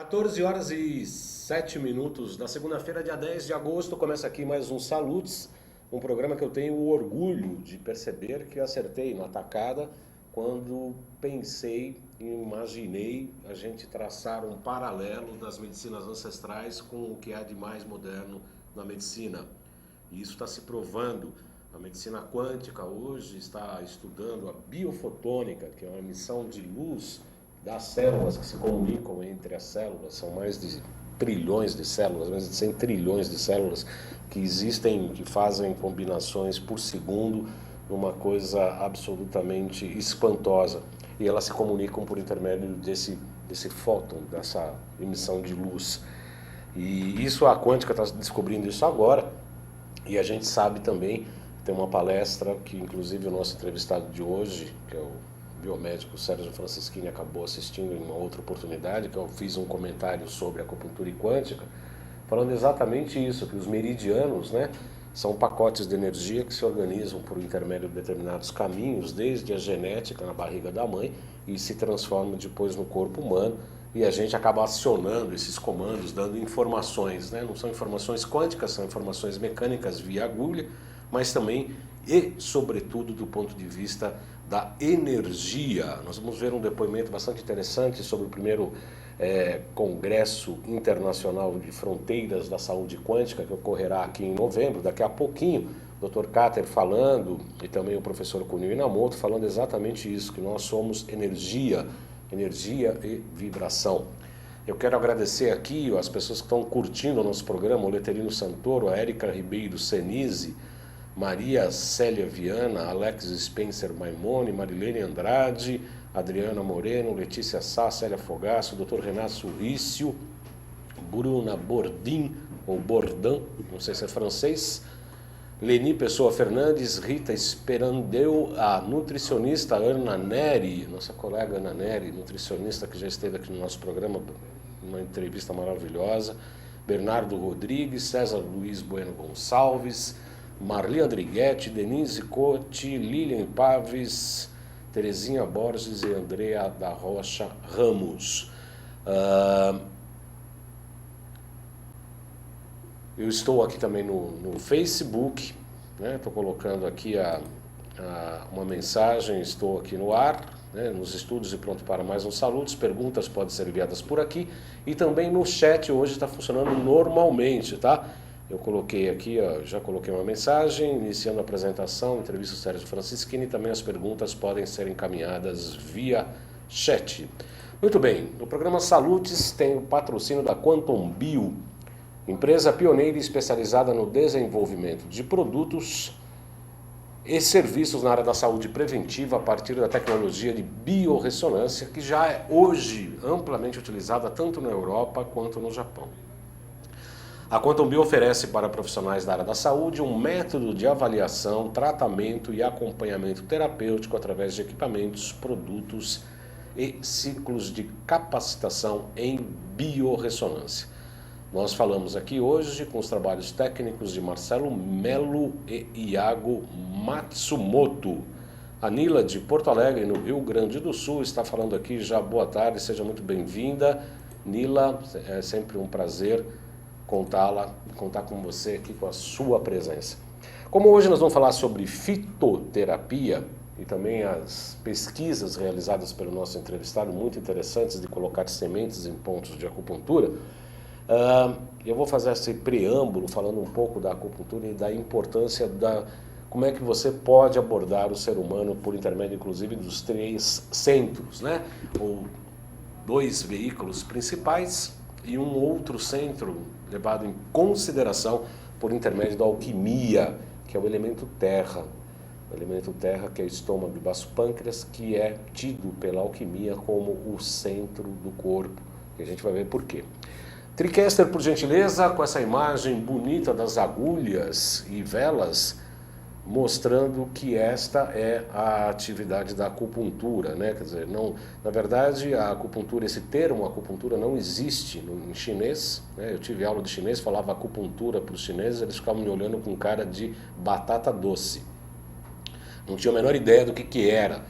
14 horas e 7 minutos da segunda-feira, dia 10 de agosto, começa aqui mais um Salutes, um programa que eu tenho o orgulho de perceber que eu acertei na tacada quando pensei e imaginei a gente traçar um paralelo das medicinas ancestrais com o que há de mais moderno na medicina. E isso está se provando. A medicina quântica hoje está estudando a biofotônica, que é uma emissão de luz das células que se comunicam entre as células. São mais de trilhões de células, mais de 100 trilhões de células que existem, que fazem combinações por segundo, uma coisa absolutamente espantosa. E elas se comunicam por intermédio desse fóton, dessa emissão de luz. E isso, a quântica está descobrindo isso agora, e a gente sabe também, tem uma palestra que inclusive o nosso entrevistado de hoje, que é o biomédico Sérgio Francischini, acabou assistindo em uma outra oportunidade, que eu fiz um comentário sobre acupuntura e quântica, falando exatamente isso, que os meridianos, né, são pacotes de energia que se organizam por intermédio de determinados caminhos, desde a genética na barriga da mãe, e se transformam depois no corpo humano, e a gente acaba acionando esses comandos, dando informações, né? Não são informações quânticas, são informações mecânicas via agulha, mas também e, sobretudo, do ponto de vista da energia. Nós vamos ver um depoimento bastante interessante sobre o primeiro Congresso Internacional de Fronteiras da Saúde Quântica, que ocorrerá aqui em novembro, daqui a pouquinho. O Dr. Kater falando, e também o professor Kunio Inamoto falando exatamente isso, que nós somos energia e vibração. Eu quero agradecer aqui as pessoas que estão curtindo o nosso programa, o Leterino Santoro, a Érica Ribeiro Senise, Maria Célia Viana, Alex Spencer Maimone, Marilene Andrade, Adriana Moreno, Letícia Sá, Célia Fogaço, Dr. Renato Surrício, Bruna Bordim, ou Bordan, não sei se é francês, Leni Pessoa Fernandes, Rita Esperandeu, a nutricionista Ana Neri, nossa colega Ana Neri, nutricionista que já esteve aqui no nosso programa, uma entrevista maravilhosa, Bernardo Rodrigues, César Luiz Bueno Gonçalves, Marli Andriguetti, Denise Cotti, Lilian Paves, Terezinha Borges e Andrea da Rocha Ramos. Eu estou aqui também no Facebook, né? Estou colocando aqui uma mensagem, estou aqui no ar, né? Nos estúdios e pronto para mais um Salutos. Perguntas podem ser enviadas por aqui e também no chat hoje está funcionando normalmente, tá? Eu coloquei aqui, ó, já coloquei uma mensagem, iniciando a apresentação, entrevista o Sérgio Francischini, e também as perguntas podem ser encaminhadas via chat. Muito bem, no programa Salutes tem o patrocínio da Quantum Bio, empresa pioneira e especializada no desenvolvimento de produtos e serviços na área da saúde preventiva a partir da tecnologia de biorressonância, que já é hoje amplamente utilizada tanto na Europa quanto no Japão. A Quantum Bio oferece para profissionais da área da saúde um método de avaliação, tratamento e acompanhamento terapêutico através de equipamentos, produtos e ciclos de capacitação em biorressonância. Nós falamos aqui hoje com os trabalhos técnicos de Marcelo Melo e Iago Matsumoto. A Nila de Porto Alegre, no Rio Grande do Sul, está falando aqui já. Boa tarde, seja muito bem-vinda. Nila, é sempre um prazer contar com você aqui, com a sua presença. Como hoje nós vamos falar sobre fitoterapia e também as pesquisas realizadas pelo nosso entrevistado, muito interessantes, de colocar sementes em pontos de acupuntura, eu vou fazer esse preâmbulo falando um pouco da acupuntura e da importância como é que você pode abordar o ser humano por intermédio, inclusive, dos 3 centros, né? Ou 2 veículos principais e um outro centro levado em consideração por intermédio da alquimia, que é o elemento terra. O elemento terra, que é o estômago e baço pâncreas, que é tido pela alquimia como o centro do corpo. E a gente vai ver por quê. Tricaster, por gentileza, com essa imagem bonita das agulhas e velas, mostrando que esta é a atividade da acupuntura, né? Quer dizer, não, na verdade, a acupuntura, esse termo acupuntura não existe em chinês, né? Eu tive aula de chinês, falava acupuntura para os chineses, eles ficavam me olhando com cara de batata doce. Não tinha a menor ideia do que era.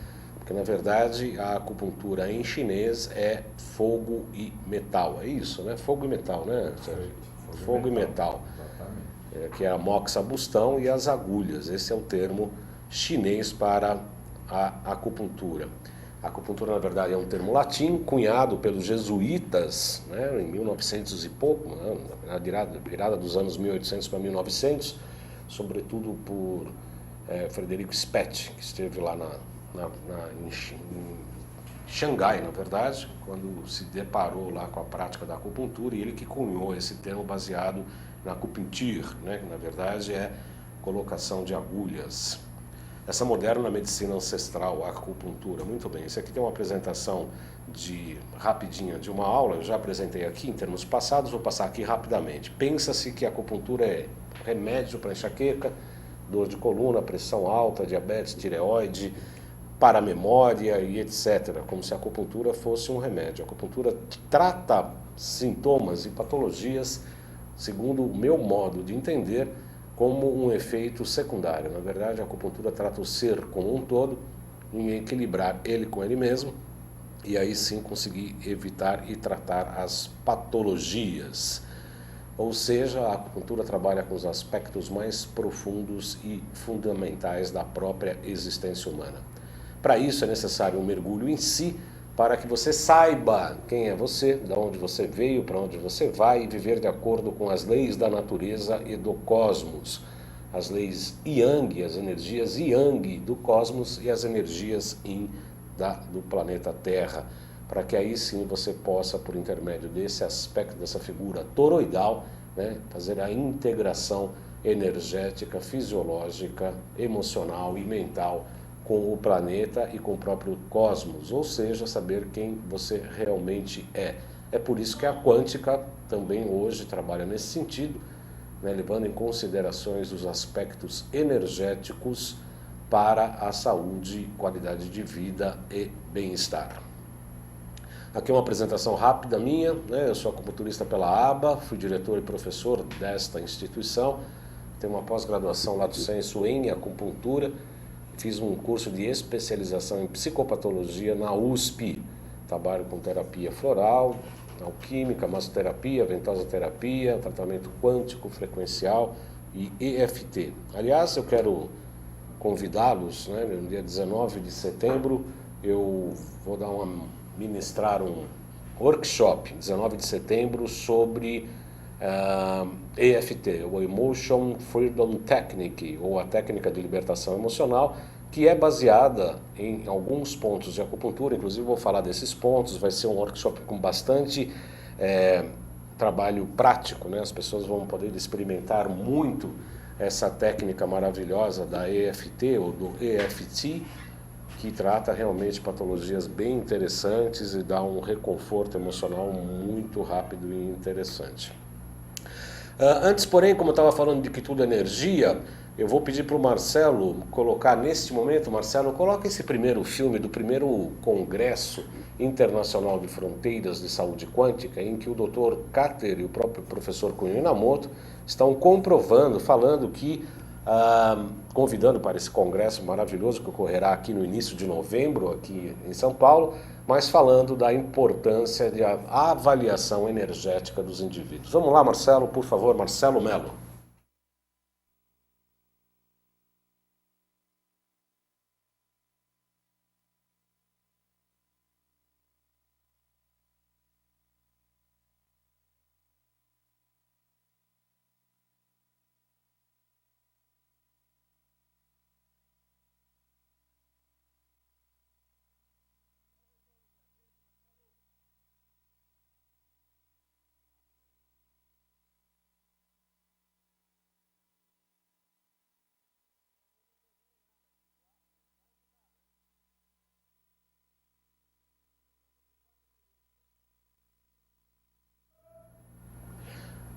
Porque, na verdade, a acupuntura em chinês é fogo e metal. É isso, né? Fogo e metal, né, Sérgio? Fogo e metal. Que é a moxa-bustão e as agulhas. Esse é o termo chinês para a acupuntura. A acupuntura, na verdade, é um termo latim, cunhado pelos jesuítas, né, em 1900 e pouco, né, na virada dos anos 1800 para 1900, sobretudo por Frederico Spett, que esteve lá em Xangai, na verdade, quando se deparou lá com a prática da acupuntura, e ele que cunhou esse termo baseado na acupuncture, né, que na verdade é colocação de agulhas. Essa moderna medicina ancestral, a acupuntura, muito bem. Esse aqui tem uma apresentação rapidinha de uma aula, eu já apresentei aqui em termos passados, vou passar aqui rapidamente. Pensa-se que a acupuntura é remédio para enxaqueca, dor de coluna, pressão alta, diabetes, tireoide, para a memória e etc. Como se a acupuntura fosse um remédio. A acupuntura trata sintomas e patologias, segundo o meu modo de entender, como um efeito secundário. Na verdade, a acupuntura trata o ser como um todo, em equilibrar ele com ele mesmo, e aí sim conseguir evitar e tratar as patologias. Ou seja, a acupuntura trabalha com os aspectos mais profundos e fundamentais da própria existência humana. Para isso é necessário um mergulho em si, para que você saiba quem é você, de onde você veio, para onde você vai, e viver de acordo com as leis da natureza e do cosmos. As leis Yang, as energias Yang do cosmos e as energias Yin do planeta Terra. Para que aí sim você possa, por intermédio desse aspecto, dessa figura toroidal, né, fazer a integração energética, fisiológica, emocional e mental com o planeta e com o próprio cosmos, ou seja, saber quem você realmente é. É por isso que a quântica também hoje trabalha nesse sentido, né, levando em considerações os aspectos energéticos para a saúde, qualidade de vida e bem-estar. Aqui uma apresentação rápida minha, né? Eu sou acupunturista pela ABA, fui diretor e professor desta instituição, tenho uma pós-graduação lá do Censo em acupuntura, fiz um curso de especialização em psicopatologia na USP, trabalho com terapia floral, alquímica, massoterapia, ventosa terapia, tratamento quântico, frequencial e EFT. Aliás, eu quero convidá-los, né, no dia 19 de setembro, eu vou ministrar um workshop, 19 de setembro, sobre EFT, o Emotion Freedom Technique, ou a técnica de libertação emocional, que é baseada em alguns pontos de acupuntura, inclusive vou falar desses pontos, vai ser um workshop com bastante trabalho prático, né? As pessoas vão poder experimentar muito essa técnica maravilhosa da EFT ou do EFT, que trata realmente patologias bem interessantes e dá um reconforto emocional muito rápido e interessante. Antes, porém, como eu estava falando de que tudo é energia, eu vou pedir para o Marcelo colocar neste momento, Marcelo, coloca esse primeiro filme do primeiro Congresso Internacional de Fronteiras de Saúde Quântica, em que o Dr. Kater e o próprio professor Kunio Inamoto estão comprovando, falando que, convidando para esse congresso maravilhoso que ocorrerá aqui no início de novembro, aqui em São Paulo, mas falando da importância da avaliação energética dos indivíduos. Vamos lá, Marcelo, por favor, Marcelo Melo.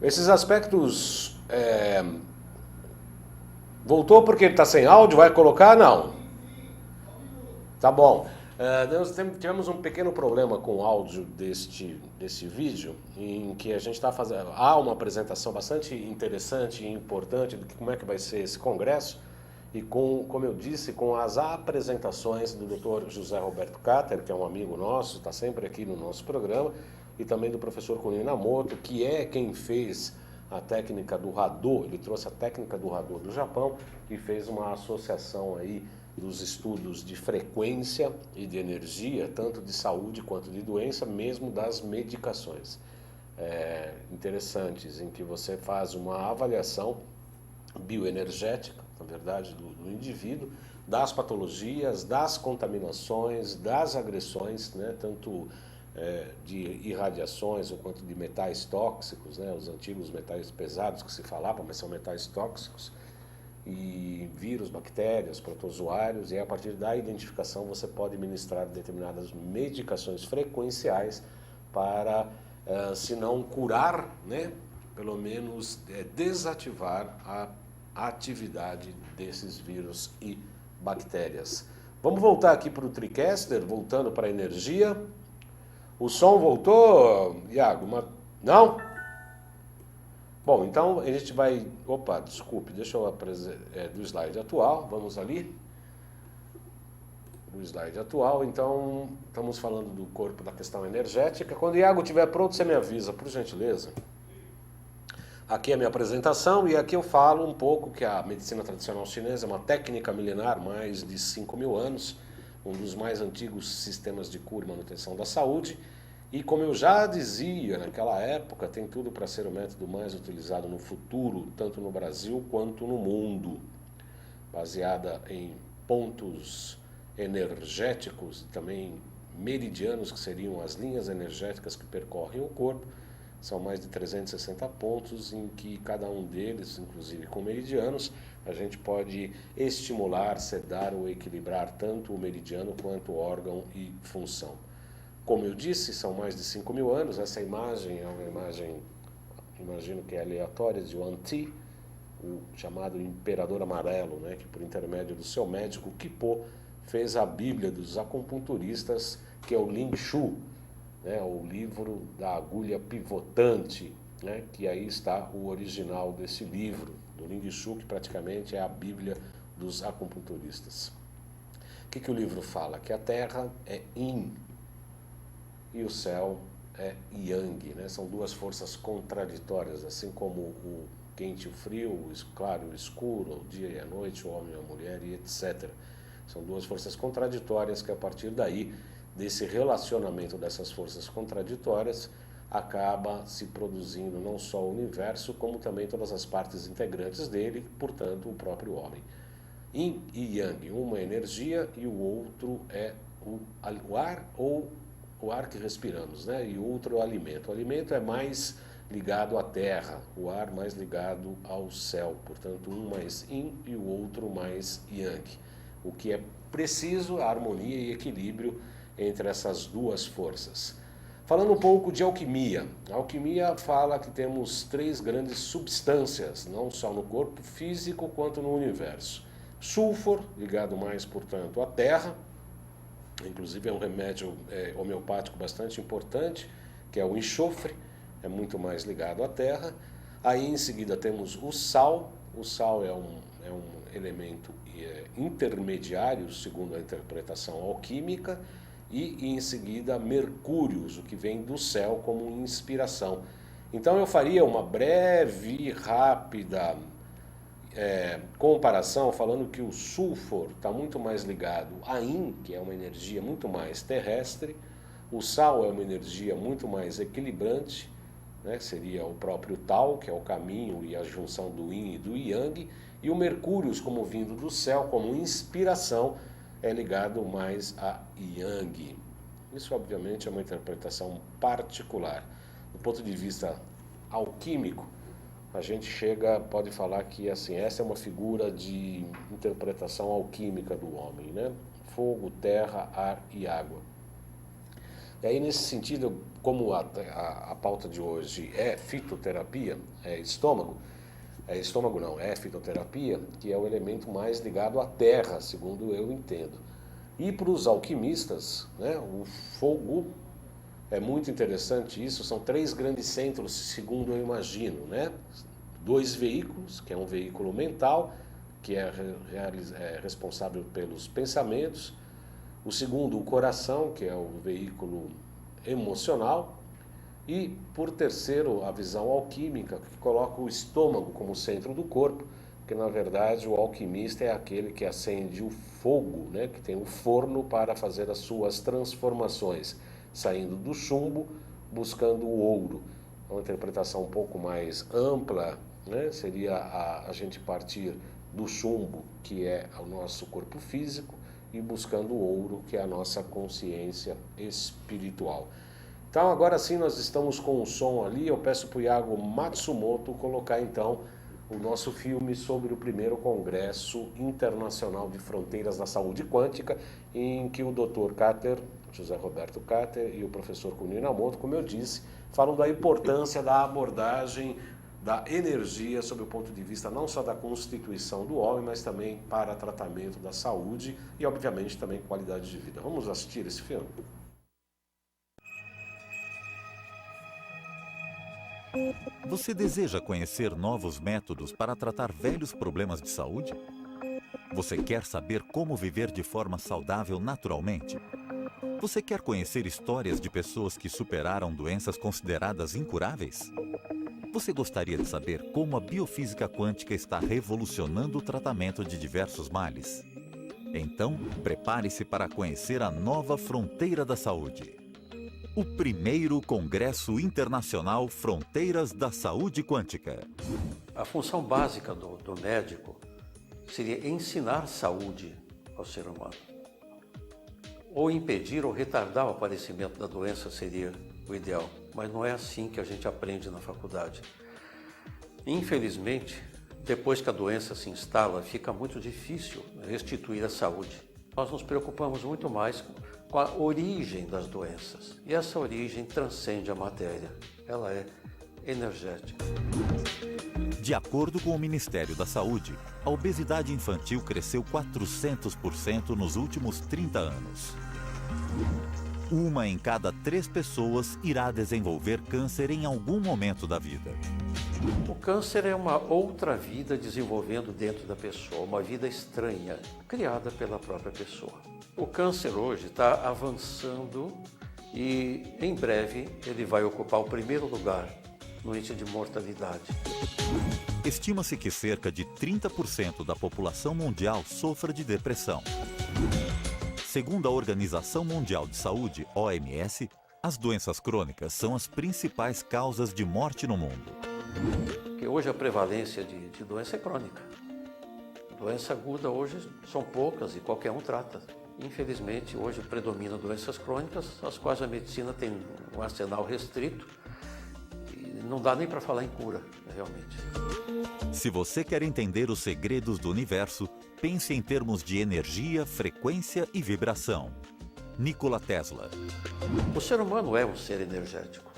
Esses aspectos... Voltou porque ele está sem áudio? Vai colocar? Não. Tá bom. Nós tivemos um pequeno problema com o áudio desse vídeo, em que a gente está fazendo... Há uma apresentação bastante interessante e importante do que como é que vai ser esse congresso, e como eu disse, com as apresentações do Dr. José Roberto Cater, que é um amigo nosso, está sempre aqui no nosso programa, e também do professor Kunio Inamoto, que é quem fez a técnica do Hadô, ele trouxe a técnica do Hadô do Japão e fez uma associação aí dos estudos de frequência e de energia, tanto de saúde quanto de doença, mesmo das medicações. Interessantes, em que você faz uma avaliação bioenergética, na verdade, do indivíduo, das patologias, das contaminações, das agressões, né, tanto de irradiações ou quanto de metais tóxicos, né, os antigos metais pesados que se falavam, mas são metais tóxicos, e vírus, bactérias, protozoários, e a partir da identificação você pode ministrar determinadas medicações frequenciais para, se não curar, né, pelo menos desativar a atividade desses vírus e bactérias. Vamos voltar aqui para o TriCaster, voltando para a energia. O som voltou, Iago? Não? Bom, então a gente vai... Opa, desculpe, deixa eu apresentar do slide atual, vamos ali. Do slide atual, então estamos falando do corpo da questão energética. Quando o Iago estiver pronto, você me avisa, por gentileza. Aqui é a minha apresentação e aqui eu falo um pouco que a medicina tradicional chinesa é uma técnica milenar, mais de 5.000 anos, um dos mais antigos sistemas de cura e manutenção da saúde. E como eu já dizia naquela época, tem tudo para ser o método mais utilizado no futuro, tanto no Brasil quanto no mundo. Baseada em pontos energéticos, também meridianos, que seriam as linhas energéticas que percorrem o corpo. São mais de 360 pontos em que cada um deles, inclusive com meridianos, a gente pode estimular, sedar ou equilibrar tanto o meridiano quanto o órgão e função. Como eu disse, são mais de 5.000 anos. Essa imagem é uma imagem, imagino que é aleatória, de Yuan Ti, o chamado Imperador Amarelo, né, que por intermédio do seu médico Qipo fez a Bíblia dos acupunturistas, que é o Ling Shu, né, o livro da agulha pivotante, né, que aí está o original desse livro, do Ling Shu, que praticamente é a Bíblia dos acupunturistas. O que o livro fala? Que a Terra é Yin e o céu é Yang, né? São duas forças contraditórias, assim como o quente e o frio, o claro e o escuro, o dia e a noite, o homem e a mulher e etc. São duas forças contraditórias que a partir daí, desse relacionamento dessas forças contraditórias, acaba se produzindo não só o universo, como também todas as partes integrantes dele, portanto, o próprio homem. Yin e Yang, uma é energia e o outro é o ar ou o ar que respiramos, né? E o outro é o alimento. O alimento é mais ligado à terra, o ar mais ligado ao céu, portanto, um mais Yin e o outro mais Yang. O que é preciso, a harmonia e equilíbrio entre essas duas forças. Falando um pouco de alquimia. A alquimia fala que temos 3 grandes substâncias, não só no corpo físico quanto no universo. Sulfur, ligado mais, portanto, à terra, inclusive é um remédio homeopático bastante importante, que é o enxofre, é muito mais ligado à terra. Aí em seguida temos o sal é um elemento intermediário, segundo a interpretação alquímica, e em seguida Mercúrio, o que vem do céu como inspiração. Então eu faria uma breve, rápida comparação, falando que o sulfur está muito mais ligado a Yin, que é uma energia muito mais terrestre, o sal é uma energia muito mais equilibrante, né, seria o próprio Tao, que é o caminho e a junção do Yin e do Yang, e o Mercúrio, como vindo do céu, como inspiração, é ligado mais a Yang. Isso, obviamente, é uma interpretação particular. Do ponto de vista alquímico, a gente pode falar que assim, essa é uma figura de interpretação alquímica do homem, né? Fogo, terra, ar e água. E aí, nesse sentido, como a pauta de hoje é fitoterapia, é fitoterapia, que é o elemento mais ligado à terra, segundo eu entendo. E para os alquimistas, né, o fogo é muito interessante isso, são 3 grandes centros, segundo eu imagino, né? 2 veículos, que é um veículo mental, que é responsável pelos pensamentos. O segundo, o coração, que é o veículo emocional. E, por terceiro, a visão alquímica, que coloca o estômago como centro do corpo, porque, na verdade, o alquimista é aquele que acende o fogo, né? Que tem o forno para fazer as suas transformações, saindo do chumbo, buscando o ouro. Uma interpretação um pouco mais ampla, né? Seria a gente partir do chumbo, que é o nosso corpo físico, e buscando o ouro, que é a nossa consciência espiritual. Então, agora sim, nós estamos com o som ali. Eu peço para o Iago Matsumoto colocar, então, o nosso filme sobre o primeiro Congresso Internacional de Fronteiras da Saúde Quântica, em que o Dr. Kater, José Roberto Kater, e o professor Kunio Inamoto, como eu disse, falam da importância da abordagem da energia sob o ponto de vista não só da constituição do homem, mas também para tratamento da saúde e, obviamente, também qualidade de vida. Vamos assistir esse filme? Você deseja conhecer novos métodos para tratar velhos problemas de saúde? Você quer saber como viver de forma saudável naturalmente? Você quer conhecer histórias de pessoas que superaram doenças consideradas incuráveis? Você gostaria de saber como a biofísica quântica está revolucionando o tratamento de diversos males? Então, prepare-se para conhecer a nova fronteira da saúde. O primeiro Congresso Internacional Fronteiras da Saúde Quântica. A função básica do médico seria ensinar saúde ao ser humano. Ou impedir ou retardar o aparecimento da doença seria o ideal, mas não é assim que a gente aprende na faculdade. Infelizmente, depois que a doença se instala, fica muito difícil restituir a saúde. Nós nos preocupamos muito mais com a origem das doenças. E essa origem transcende a matéria. Ela é energética. De acordo com o Ministério da Saúde, a obesidade infantil cresceu 400% nos últimos 30 anos. Uma em cada 3 pessoas irá desenvolver câncer em algum momento da vida. O câncer é uma outra vida desenvolvendo dentro da pessoa, uma vida estranha, criada pela própria pessoa. O câncer hoje está avançando e, em breve, ele vai ocupar o primeiro lugar no índice de mortalidade. Estima-se que cerca de 30% da população mundial sofra de depressão. Segundo a Organização Mundial de Saúde, OMS, as doenças crônicas são as principais causas de morte no mundo. Porque hoje a prevalência de doença é crônica. Doença aguda hoje são poucas e qualquer um trata. Infelizmente, hoje predominam doenças crônicas, as quais a medicina tem um arsenal restrito e não dá nem para falar em cura, realmente. Se você quer entender os segredos do universo, pense em termos de energia, frequência e vibração. Nikola Tesla. O ser humano é um ser energético,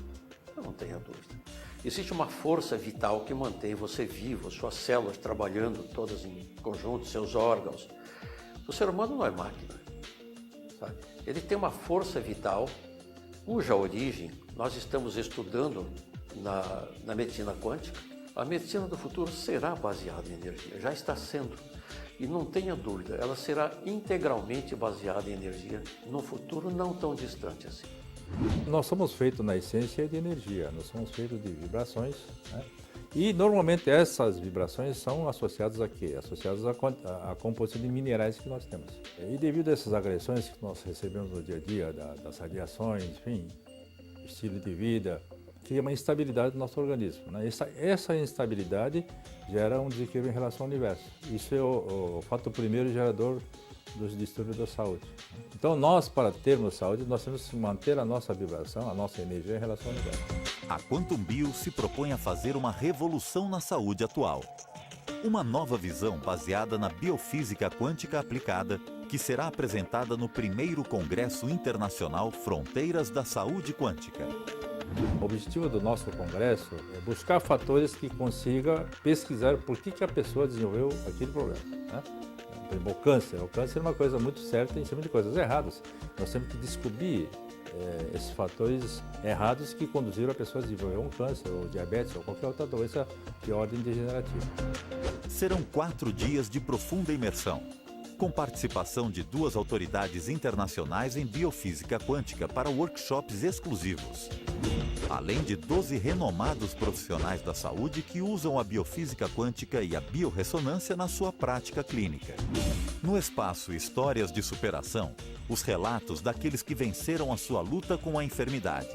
não tenha dúvida. Existe uma força vital que mantém você vivo, suas células trabalhando todas em conjunto, seus órgãos. O ser humano não é máquina, sabe? Ele tem uma força vital cuja origem nós estamos estudando na medicina quântica. A medicina do futuro será baseada em energia, já está sendo. E não tenha dúvida, ela será integralmente baseada em energia no futuro não tão distante assim. Nós somos feitos na essência de energia, nós somos feitos de vibrações, né? E normalmente essas vibrações são associadas a quê? Associadas à composição de minerais que nós temos. E devido a essas agressões que nós recebemos no dia a dia, das radiações, enfim, estilo de vida, cria uma instabilidade do nosso organismo, né? Essa instabilidade gera um desequilíbrio em relação ao universo. Isso é o fato primeiro gerador dos distúrbios da saúde. Então nós, para termos saúde, nós temos que manter a nossa vibração, a nossa energia em relação ao universo. A Quantum Bio se propõe a fazer uma revolução na saúde atual. Uma nova visão baseada na biofísica quântica aplicada, que será apresentada no primeiro Congresso Internacional Fronteiras da Saúde Quântica. O objetivo do nosso congresso é buscar fatores que consiga pesquisar por que a pessoa desenvolveu aquele problema, né? Por exemplo, o câncer é uma coisa muito certa em cima de coisas erradas. Nós temos que descobrir esses fatores errados que conduziram a pessoa a desenvolver um câncer, ou diabetes, ou qualquer outra doença de ordem degenerativa. Serão 4 dias de profunda imersão, com participação de 2 autoridades internacionais em biofísica quântica para workshops exclusivos, além de 12 renomados profissionais da saúde que usam a biofísica quântica e a biorressonância na sua prática clínica. No espaço Histórias de Superação, os relatos daqueles que venceram a sua luta com a enfermidade.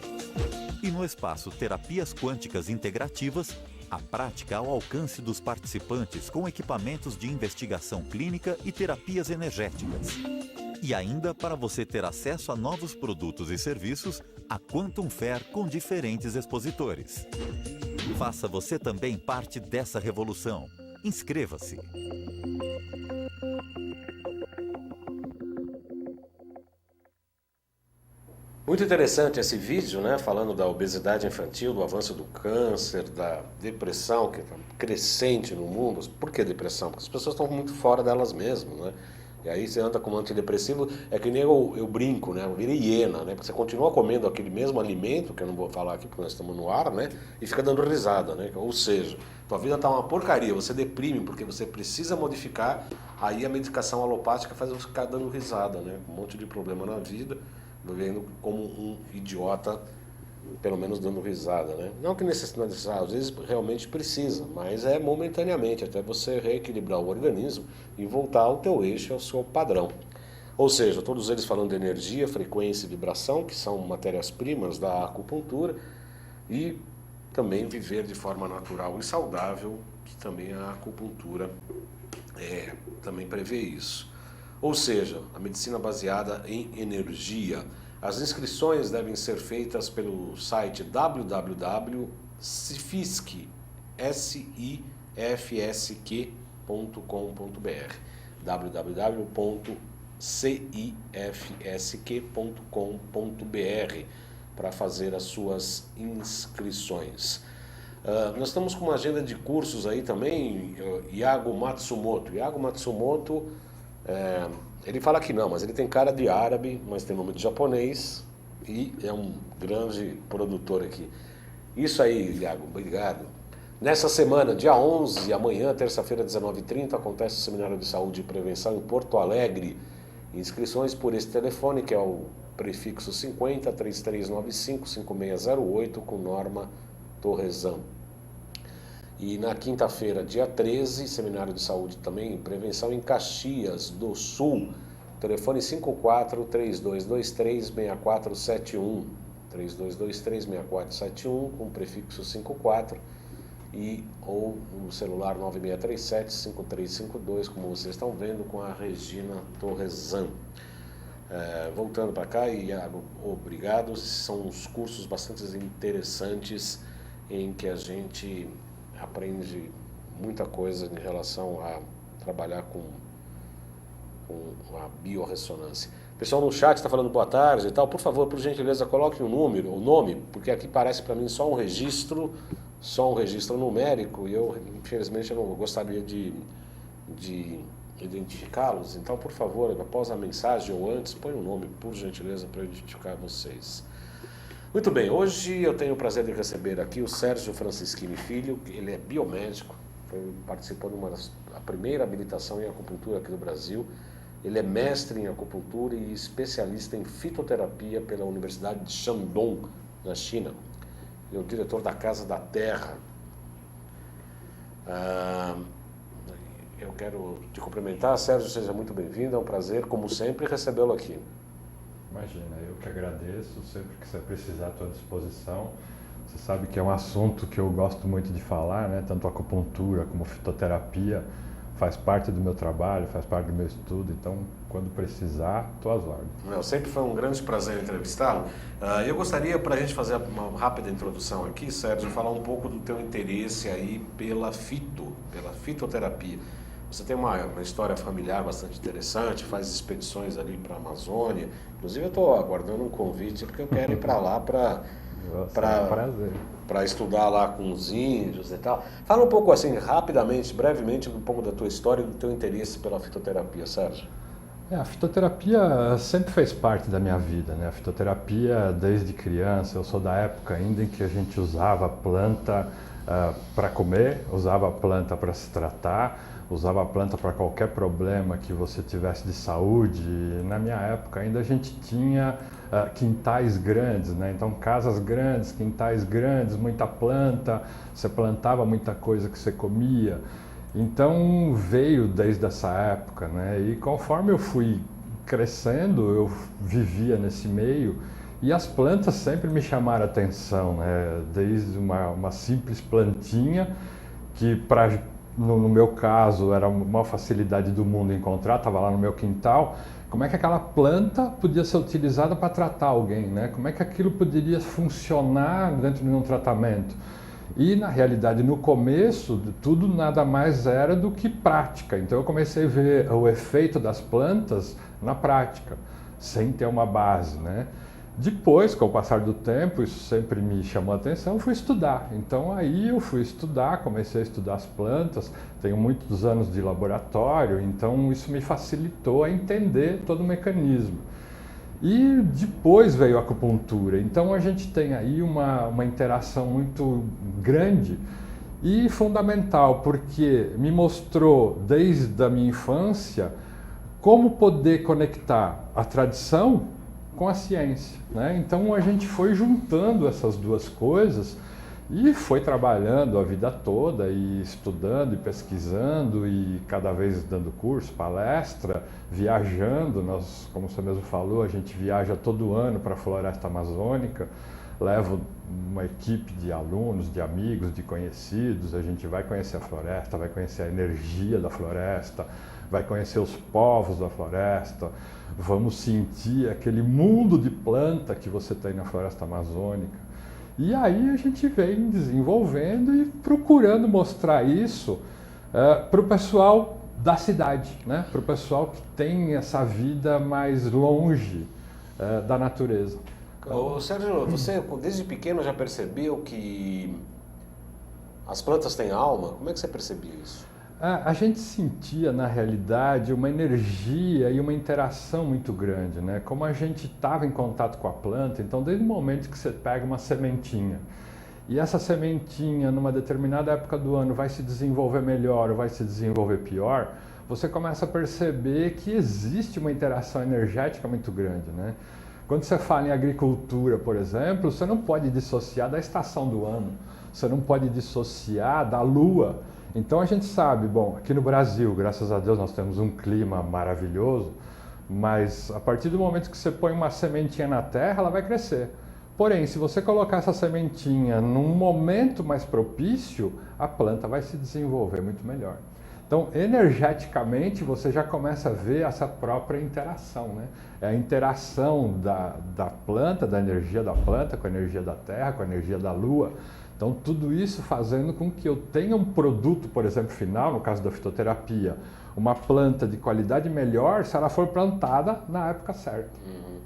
E no espaço Terapias Quânticas Integrativas, a prática ao alcance dos participantes com equipamentos de investigação clínica e terapias energéticas. E ainda para você ter acesso a novos produtos e serviços, a Quantum Fair com diferentes expositores. Faça você também parte dessa revolução. Inscreva-se! Muito interessante esse vídeo, né? Falando da obesidade infantil, do avanço do câncer, da depressão, que é crescente no mundo. Por que depressão? Porque as pessoas estão muito fora delas mesmas, né? E aí você anda com um antidepressivo, é que nem eu brinco, né? Eu virei hiena, né? Porque você continua comendo aquele mesmo alimento, que eu não vou falar aqui porque nós estamos no ar, né? E fica dando risada, né? Ou seja, tua vida tá uma porcaria, você deprime porque você precisa modificar, aí a medicação alopática faz você ficar dando risada, né? Um monte de problema na vida, vivendo como um idiota, pelo menos dando risada, né? Não que necessite, às vezes realmente precisa, mas é momentaneamente, até você reequilibrar o organismo e voltar ao teu eixo, ao seu padrão. Ou seja, todos eles falando de energia, frequência e vibração, que são matérias-primas da acupuntura, e também viver de forma natural e saudável, que também a acupuntura também prevê isso. Ou seja, a medicina baseada em energia. As inscrições devem ser feitas pelo site www.cifsk.com.br www.cifsk.com.br para fazer as suas inscrições. Nós estamos com uma agenda de cursos aí também, Iago Matsumoto. Iago Matsumoto, ele fala que não, mas ele tem cara de árabe, mas tem nome de japonês e é um grande produtor aqui. Isso aí, Iago, obrigado. Nessa semana, dia 11, amanhã, terça-feira, 19h30, acontece o Seminário de Saúde e Prevenção em Porto Alegre. Inscrições por esse telefone, que é o prefixo 50 3395 5608, com Norma Torresan. E na quinta-feira, dia 13, Seminário de Saúde também em Prevenção em Caxias do Sul. Telefone 54-3223-6471. 3223-6471, com prefixo 54. Ou no celular 9637-5352, como vocês estão vendo, com a Regina Torresan. Voltando para cá, Iago, obrigado. São uns cursos bastante interessantes em que a gente aprende muita coisa em relação a trabalhar com a biorressonância. O pessoal no chat está falando boa tarde e tal. Por favor, por gentileza, coloque o nome, porque aqui parece para mim só um registro numérico e eu, infelizmente, eu não gostaria de identificá-los. Então, por favor, após a mensagem ou antes, põe o nome, por gentileza, para eu identificar vocês. Muito bem, hoje eu tenho o prazer de receber aqui o Sérgio Francischini Filho. Ele é biomédico, participou de a primeira habilitação em acupuntura aqui do Brasil. Ele é mestre em acupuntura e especialista em fitoterapia pela Universidade de Shandong, na China. Ele é o diretor da Casa da Terra. Eu quero te cumprimentar, Sérgio, seja muito bem-vindo, é um prazer, como sempre, recebê-lo aqui. Imagina, eu que agradeço, sempre que você precisar, à tua disposição. Você sabe que é um assunto que eu gosto muito de falar, né? Tanto acupuntura como fitoterapia faz parte do meu trabalho, faz parte do meu estudo, então quando precisar, estou às ordens. Sempre foi um grande prazer entrevistá-lo. Eu gostaria, para a gente fazer uma rápida introdução aqui, Sérgio, falar um pouco do teu interesse aí pela fitoterapia. Você tem uma história familiar bastante interessante, faz expedições ali para a Amazônia. Inclusive eu estou aguardando um convite porque eu quero ir para lá para estudar lá com os índios e tal. Fala um pouco assim, rapidamente, brevemente, um pouco da tua história e do teu interesse pela fitoterapia, Sérgio. A fitoterapia sempre fez parte da minha vida, né? A fitoterapia desde criança, eu sou da época ainda em que a gente usava a planta para comer, usava a planta para se tratar, usava a planta para qualquer problema que você tivesse de saúde. Na minha época ainda a gente tinha quintais grandes, né? Então casas grandes, quintais grandes, muita planta, você plantava muita coisa que você comia. Então veio desde essa época, né? E conforme eu fui crescendo, eu vivia nesse meio e as plantas sempre me chamaram a atenção, né? Desde uma simples plantinha que no meu caso era a maior facilidade do mundo encontrar, estava lá no meu quintal. Como é que aquela planta podia ser utilizada para tratar alguém, né? Como é que aquilo poderia funcionar dentro de um tratamento? E na realidade, no começo, tudo nada mais era do que prática. Então eu comecei a ver o efeito das plantas na prática, sem ter uma base, né? Depois, com o passar do tempo, isso sempre me chamou a atenção, eu fui estudar. Então aí eu fui estudar, comecei a estudar as plantas, tenho muitos anos de laboratório, então isso me facilitou a entender todo o mecanismo. E depois veio a acupuntura, então a gente tem aí uma interação muito grande e fundamental, porque me mostrou desde a minha infância como poder conectar a tradição com a ciência, né? Então a gente foi juntando essas duas coisas e foi trabalhando a vida toda e estudando e pesquisando e cada vez dando curso, palestra, viajando. Nós, como você mesmo falou, a gente viaja todo ano para a Floresta Amazônica, levo uma equipe de alunos, de amigos, de conhecidos, a gente vai conhecer a floresta, vai conhecer a energia da floresta, vai conhecer os povos da floresta, vamos sentir aquele mundo de planta que você tem na Floresta Amazônica. E aí a gente vem desenvolvendo e procurando mostrar isso para o pessoal da cidade, né? Para o pessoal que tem essa vida mais longe da natureza. Ô, Sérgio, você desde pequeno já percebeu que as plantas têm alma? Como é que você percebia isso? A gente sentia, na realidade, uma energia e uma interação muito grande, né? Como a gente estava em contato com a planta, então desde o momento que você pega uma sementinha e essa sementinha, numa determinada época do ano, vai se desenvolver melhor ou vai se desenvolver pior, você começa a perceber que existe uma interação energética muito grande, né? Quando você fala em agricultura, por exemplo, você não pode dissociar da estação do ano, você não pode dissociar da lua. Então a gente sabe, bom, aqui no Brasil, graças a Deus, nós temos um clima maravilhoso, mas a partir do momento que você põe uma sementinha na terra, ela vai crescer. Porém, se você colocar essa sementinha num momento mais propício, a planta vai se desenvolver muito melhor. Então, energeticamente, você já começa a ver essa própria interação, né? É a interação da planta, da energia da planta com a energia da terra, com a energia da lua. Então, tudo isso fazendo com que eu tenha um produto, por exemplo, final, no caso da fitoterapia, uma planta de qualidade melhor se ela for plantada na época certa.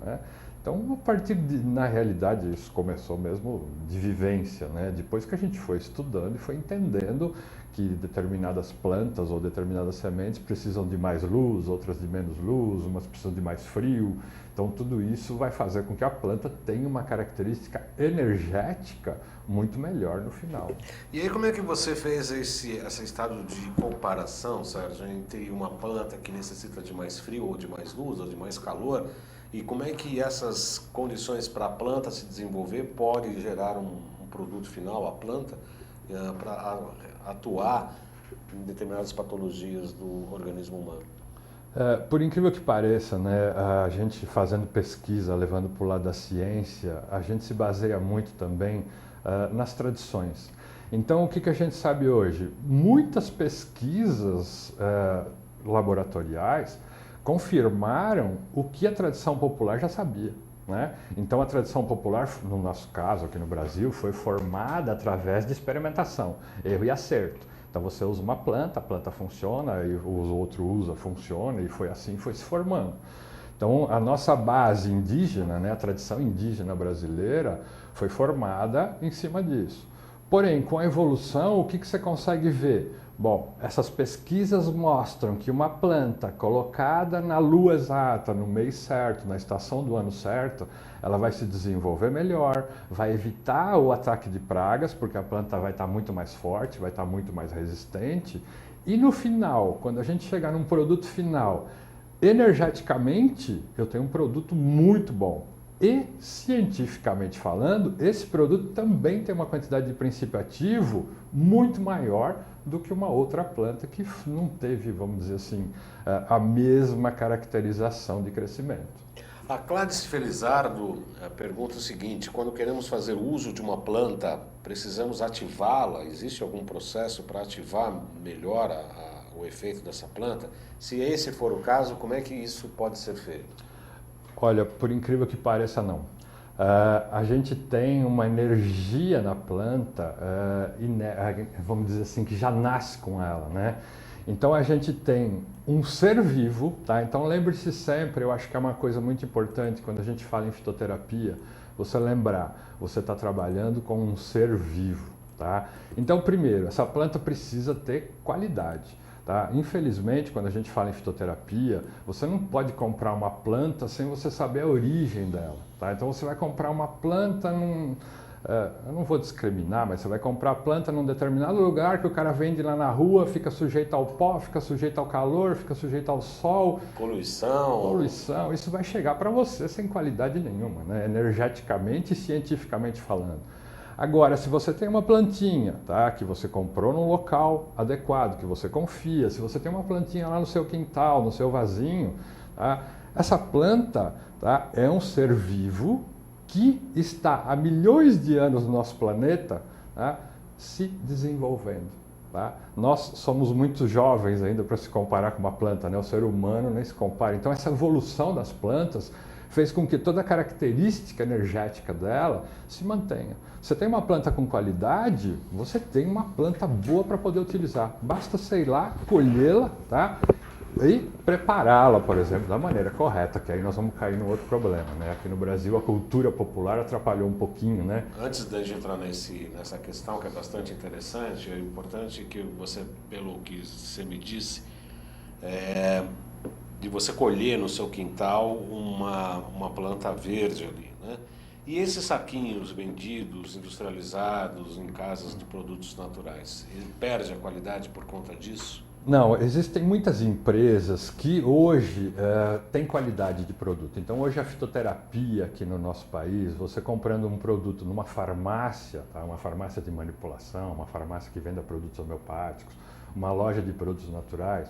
Né? Então, a partir na realidade, isso começou mesmo de vivência, né? Depois que a gente foi estudando e foi entendendo que determinadas plantas ou determinadas sementes precisam de mais luz, outras de menos luz, umas precisam de mais frio. Então, tudo isso vai fazer com que a planta tenha uma característica energética muito melhor no final. E aí, como é que você fez esse estado de comparação, Sérgio, entre uma planta que necessita de mais frio ou de mais luz ou de mais calor? E como é que essas condições para a planta se desenvolver pode gerar um produto final, a planta, para atuar em determinadas patologias do organismo humano? Por incrível que pareça, né, a gente fazendo pesquisa, levando para o lado da ciência, a gente se baseia muito também nas tradições. Então, o que a gente sabe hoje? Muitas pesquisas laboratoriais confirmaram o que a tradição popular já sabia, né? Então, a tradição popular, no nosso caso aqui no Brasil, foi formada através de experimentação, erro e acerto. Então, você usa uma planta, a planta funciona, e o outro usa, funciona, e foi assim, foi se formando. Então, a nossa base indígena, né, a tradição indígena brasileira, foi formada em cima disso. Porém, com a evolução, o que você consegue ver? Bom, essas pesquisas mostram que uma planta colocada na lua exata, no mês certo, na estação do ano certo, ela vai se desenvolver melhor, vai evitar o ataque de pragas, porque a planta vai estar muito mais forte, vai estar muito mais resistente, E no final, quando a gente chegar num produto final, energeticamente, eu tenho um produto muito bom. E, cientificamente falando, esse produto também tem uma quantidade de princípio ativo muito maior do que uma outra planta que não teve, vamos dizer assim, a mesma caracterização de crescimento. A Cláudia Felizardo pergunta o seguinte: quando queremos fazer uso de uma planta, precisamos ativá-la? Existe algum processo para ativar melhor o efeito dessa planta? Se esse for o caso, como é que isso pode ser feito? Olha, por incrível que pareça, não. A gente tem uma energia na planta, vamos dizer assim, que já nasce com ela, né? Então a gente tem um ser vivo, tá? Então lembre-se sempre, eu acho que é uma coisa muito importante quando a gente fala em fitoterapia, você lembrar, você está trabalhando com um ser vivo, tá? Então primeiro, essa planta precisa ter qualidade. Tá? Infelizmente, quando a gente fala em fitoterapia, você não pode comprar uma planta sem você saber a origem dela. Tá? Então você vai comprar uma planta eu não vou discriminar, mas você vai comprar a planta num determinado lugar que o cara vende lá na rua, fica sujeito ao pó, fica sujeito ao calor, fica sujeito ao sol. Poluição, isso vai chegar para você sem qualidade nenhuma, né? Energeticamente e cientificamente falando. Agora, se você tem uma plantinha, tá, que você comprou num local adequado, que você confia, se você tem uma plantinha lá no seu quintal, no seu vasinho, tá, essa planta, tá, é um ser vivo que está há milhões de anos no nosso planeta, tá, se desenvolvendo. Tá? Nós somos muito jovens ainda para se comparar com uma planta, né? O ser humano nem se compara. Então, essa evolução das plantas fez com que toda a característica energética dela se mantenha. Você tem uma planta com qualidade, você tem uma planta boa para poder utilizar. Basta, sei lá, colhê-la, tá? E prepará-la, por exemplo, da maneira correta, que aí nós vamos cair num outro problema, né? Aqui no Brasil a cultura popular atrapalhou um pouquinho, né? Antes da gente entrar nessa questão que é bastante interessante, é importante que você, pelo que você me disse, de você colher no seu quintal uma planta verde ali, né? E esses saquinhos vendidos, industrializados em casas de produtos naturais, ele perde a qualidade por conta disso? Não, existem muitas empresas que hoje têm qualidade de produto. Então hoje a fitoterapia aqui no nosso país, você comprando um produto numa farmácia, tá? Uma farmácia de manipulação, uma farmácia que venda produtos homeopáticos, uma loja de produtos naturais,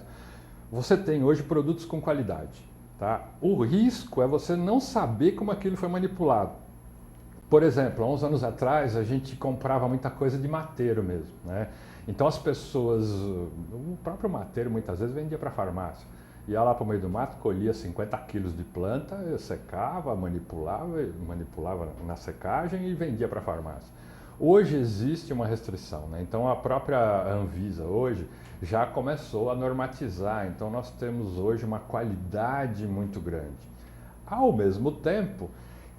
você tem hoje produtos com qualidade. Tá? O risco é você não saber como aquilo foi manipulado. Por exemplo, há uns anos atrás a gente comprava muita coisa de mateiro mesmo, né? Então as pessoas, o próprio mateiro muitas vezes vendia para a farmácia. Ia lá para o meio do mato, colhia 50 quilos de planta, secava, manipulava na secagem e vendia para a farmácia. Hoje existe uma restrição, né? Então a própria Anvisa hoje já começou a normatizar, então nós temos hoje uma qualidade muito grande. Ao mesmo tempo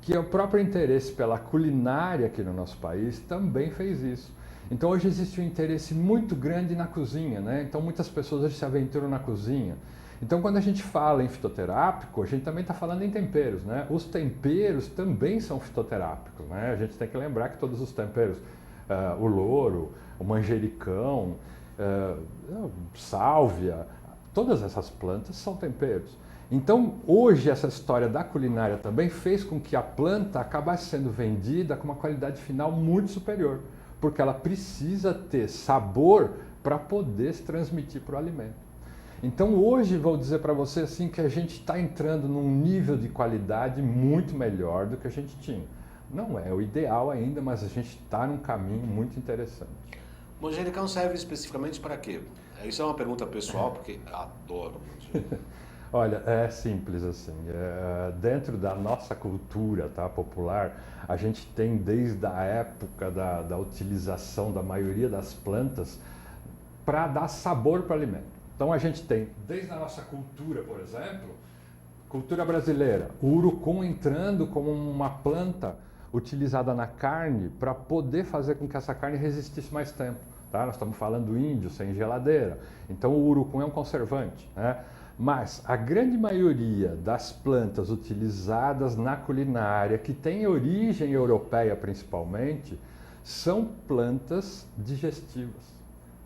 que o próprio interesse pela culinária aqui no nosso país também fez isso. Então hoje existe um interesse muito grande na cozinha, né? Então muitas pessoas hoje se aventuram na cozinha. Então quando a gente fala em fitoterápico, a gente também está falando em temperos, né? Os temperos também são fitoterápicos, né? A gente tem que lembrar que todos os temperos, o louro, o manjericão, sálvia, todas essas plantas são temperos. Então, hoje, essa história da culinária também fez com que a planta acabasse sendo vendida com uma qualidade final muito superior, porque ela precisa ter sabor para poder se transmitir para o alimento. Então, hoje, vou dizer para você assim, que a gente está entrando num nível de qualidade muito melhor do que a gente tinha. Não é o ideal ainda, mas a gente está num caminho muito interessante. O manjericão serve especificamente para quê? Isso é uma pergunta pessoal, porque adoro manjericão. Olha, é simples assim, dentro da nossa cultura, tá, popular, a gente tem desde a época da utilização da maioria das plantas para dar sabor para o alimento. Então a gente tem, desde a nossa cultura, por exemplo, cultura brasileira, o urucum entrando como uma planta utilizada na carne para poder fazer com que essa carne resistisse mais tempo. Tá? Nós estamos falando do índio sem geladeira, então o urucum é um conservante, né? Mas a grande maioria das plantas utilizadas na culinária, que tem origem europeia principalmente, são plantas digestivas.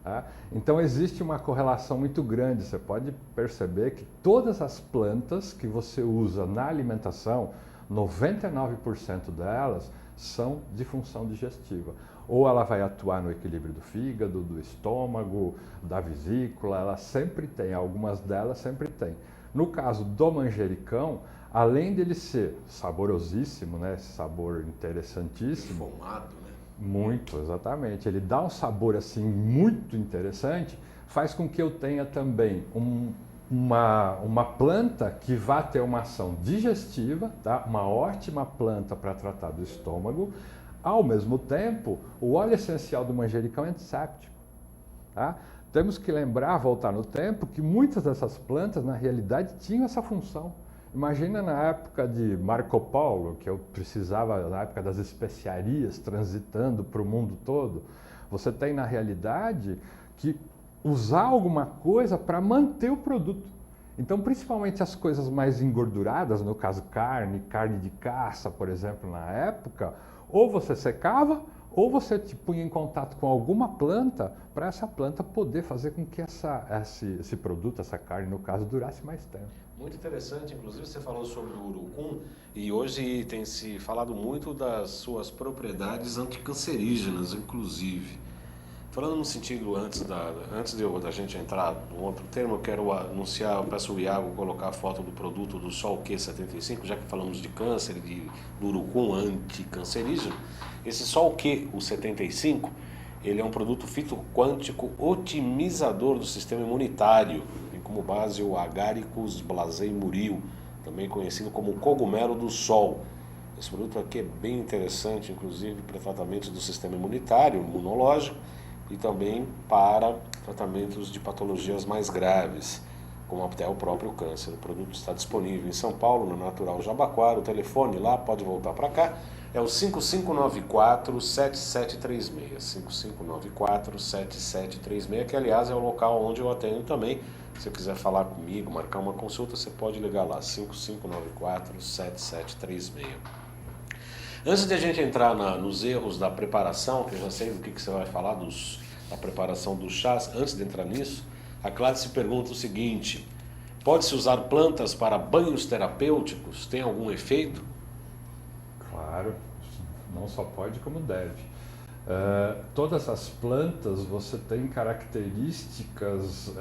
Tá? Então existe uma correlação muito grande. Você pode perceber que todas as plantas que você usa na alimentação, 99% delas são de função digestiva. Ou ela vai atuar no equilíbrio do fígado, do estômago, da vesícula, ela sempre tem, algumas delas sempre tem. No caso do manjericão, além dele ser saborosíssimo, né, esse sabor interessantíssimo, Perfumado, né? muito, exatamente, ele dá um sabor assim muito interessante, faz com que eu tenha também uma planta que vá ter uma ação digestiva, tá? Uma ótima planta para tratar do estômago. Ao mesmo tempo, o óleo essencial do manjericão é antisséptico. Tá? Temos que lembrar, voltar no tempo, que muitas dessas plantas, na realidade, tinham essa função. Imagina na época de Marco Polo, que eu precisava, na época das especiarias, transitando para o mundo todo, você tem, na realidade, que usar alguma coisa para manter o produto. Então, principalmente as coisas mais engorduradas, no caso carne de caça, por exemplo, na época, ou você secava, ou você te punha em contato com alguma planta, para essa planta poder fazer com que esse produto, essa carne, no caso, durasse mais tempo. Muito interessante, inclusive você falou sobre o urucum e hoje tem se falado muito das suas propriedades anticancerígenas, inclusive. Falando no sentido, antes da gente entrar no outro termo, eu quero anunciar, eu peço o Iago colocar a foto do produto do Sol Q75, já que falamos de câncer e do urucum anticancerígeno. Esse Sol Q, o 75, ele é um produto fitoquântico otimizador do sistema imunitário, tem como base o Agaricus blazei muril, também conhecido como cogumelo do sol. Esse produto aqui é bem interessante, inclusive para tratamentos do sistema imunitário, imunológico, e também para tratamentos de patologias mais graves, como até o próprio câncer. O produto está disponível em São Paulo, no Natural Jabaquara. O telefone lá, pode voltar para cá, é o 5594-7736. 5594-7736, que aliás é o local onde eu atendo também. Se você quiser falar comigo, marcar uma consulta, você pode ligar lá, 5594-7736. Antes de a gente entrar nos erros da preparação, que eu já sei do que você vai falar, da preparação dos chás, antes de entrar nisso, a Cláudia se pergunta o seguinte: pode-se usar plantas para banhos terapêuticos? Tem algum efeito? Claro, não só pode como deve. Todas as plantas você tem características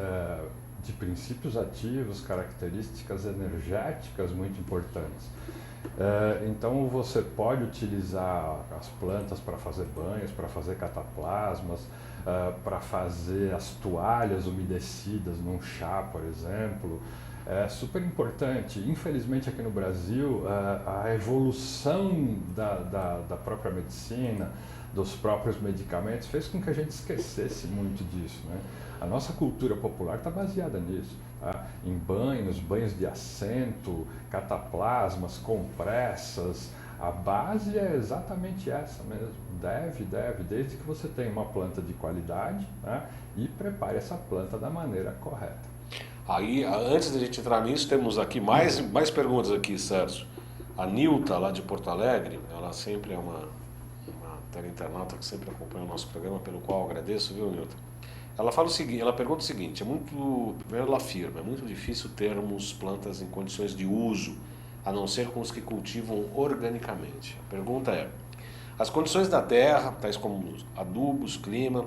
de princípios ativos, características energéticas muito importantes. Então você pode utilizar as plantas para fazer banhos, para fazer cataplasmas, para fazer as toalhas umedecidas num chá, por exemplo. É super importante. Infelizmente aqui no Brasil a evolução da própria medicina, dos próprios medicamentos, fez com que a gente esquecesse muito disso, né? A nossa cultura popular está baseada nisso. Tá? Em banhos de assento, cataplasmas, compressas, a base é exatamente essa mesmo. Deve, desde que você tenha uma planta de qualidade, tá? E prepare essa planta da maneira correta. Aí, antes de a gente entrar nisso, temos aqui mais perguntas aqui, Sérgio. A Nilta, lá de Porto Alegre, ela sempre é uma internauta que sempre acompanha o nosso programa, pelo qual eu agradeço, viu, Nilta? Ela fala o seguinte, ela pergunta o seguinte: primeiro ela afirma, é muito difícil termos plantas em condições de uso, a não ser com os que cultivam organicamente. A pergunta é: as condições da terra, tais como adubos, climas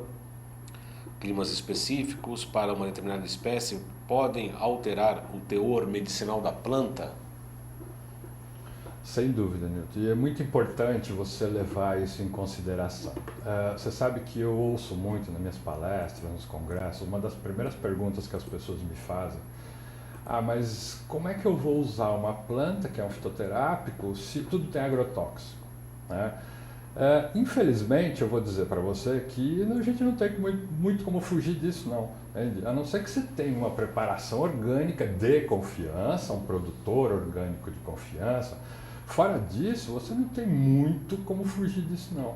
específicos para uma determinada espécie, podem alterar o teor medicinal da planta? Sem dúvida, Nilton. E é muito importante você levar isso em consideração. Você sabe que eu ouço muito nas minhas palestras, nos congressos, uma das primeiras perguntas que as pessoas me fazem: mas como é que eu vou usar uma planta que é um fitoterápico se tudo tem agrotóxico? Né? Infelizmente, eu vou dizer para você que a gente não tem muito como fugir disso, não. Entende? A não ser que você tenha uma preparação orgânica de confiança, um produtor orgânico de confiança. Fora disso, você não tem muito como fugir disso, não.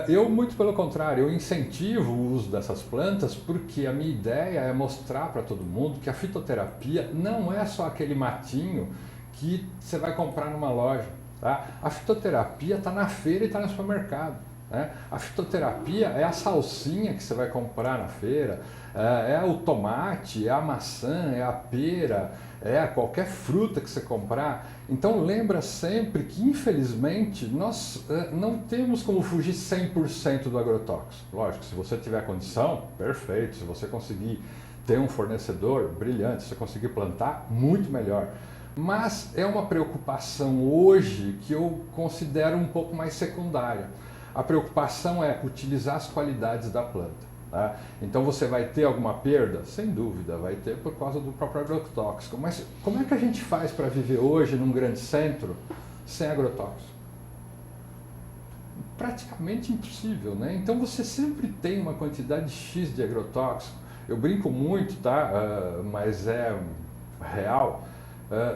Eu, muito pelo contrário, eu incentivo o uso dessas plantas porque a minha ideia é mostrar para todo mundo que a fitoterapia não é só aquele matinho que você vai comprar numa loja. Tá? A fitoterapia está na feira e está no supermercado. né? A fitoterapia é a salsinha que você vai comprar na feira, é o tomate, é a maçã, é a pera, é qualquer fruta que você comprar. Então lembra sempre que, infelizmente, nós não temos como fugir 100% do agrotóxico. Lógico, se você tiver condição, perfeito. Se você conseguir ter um fornecedor, brilhante. Se você conseguir plantar, muito melhor. Mas é uma preocupação hoje que eu considero um pouco mais secundária. A preocupação é utilizar as qualidades da planta. Tá? Então você vai ter alguma perda? Sem dúvida, vai ter por causa do próprio agrotóxico. Mas como é que a gente faz para viver hoje num grande centro sem agrotóxico? Praticamente impossível, né? Então você sempre tem uma quantidade X de agrotóxico. Eu brinco muito, tá? Mas é real.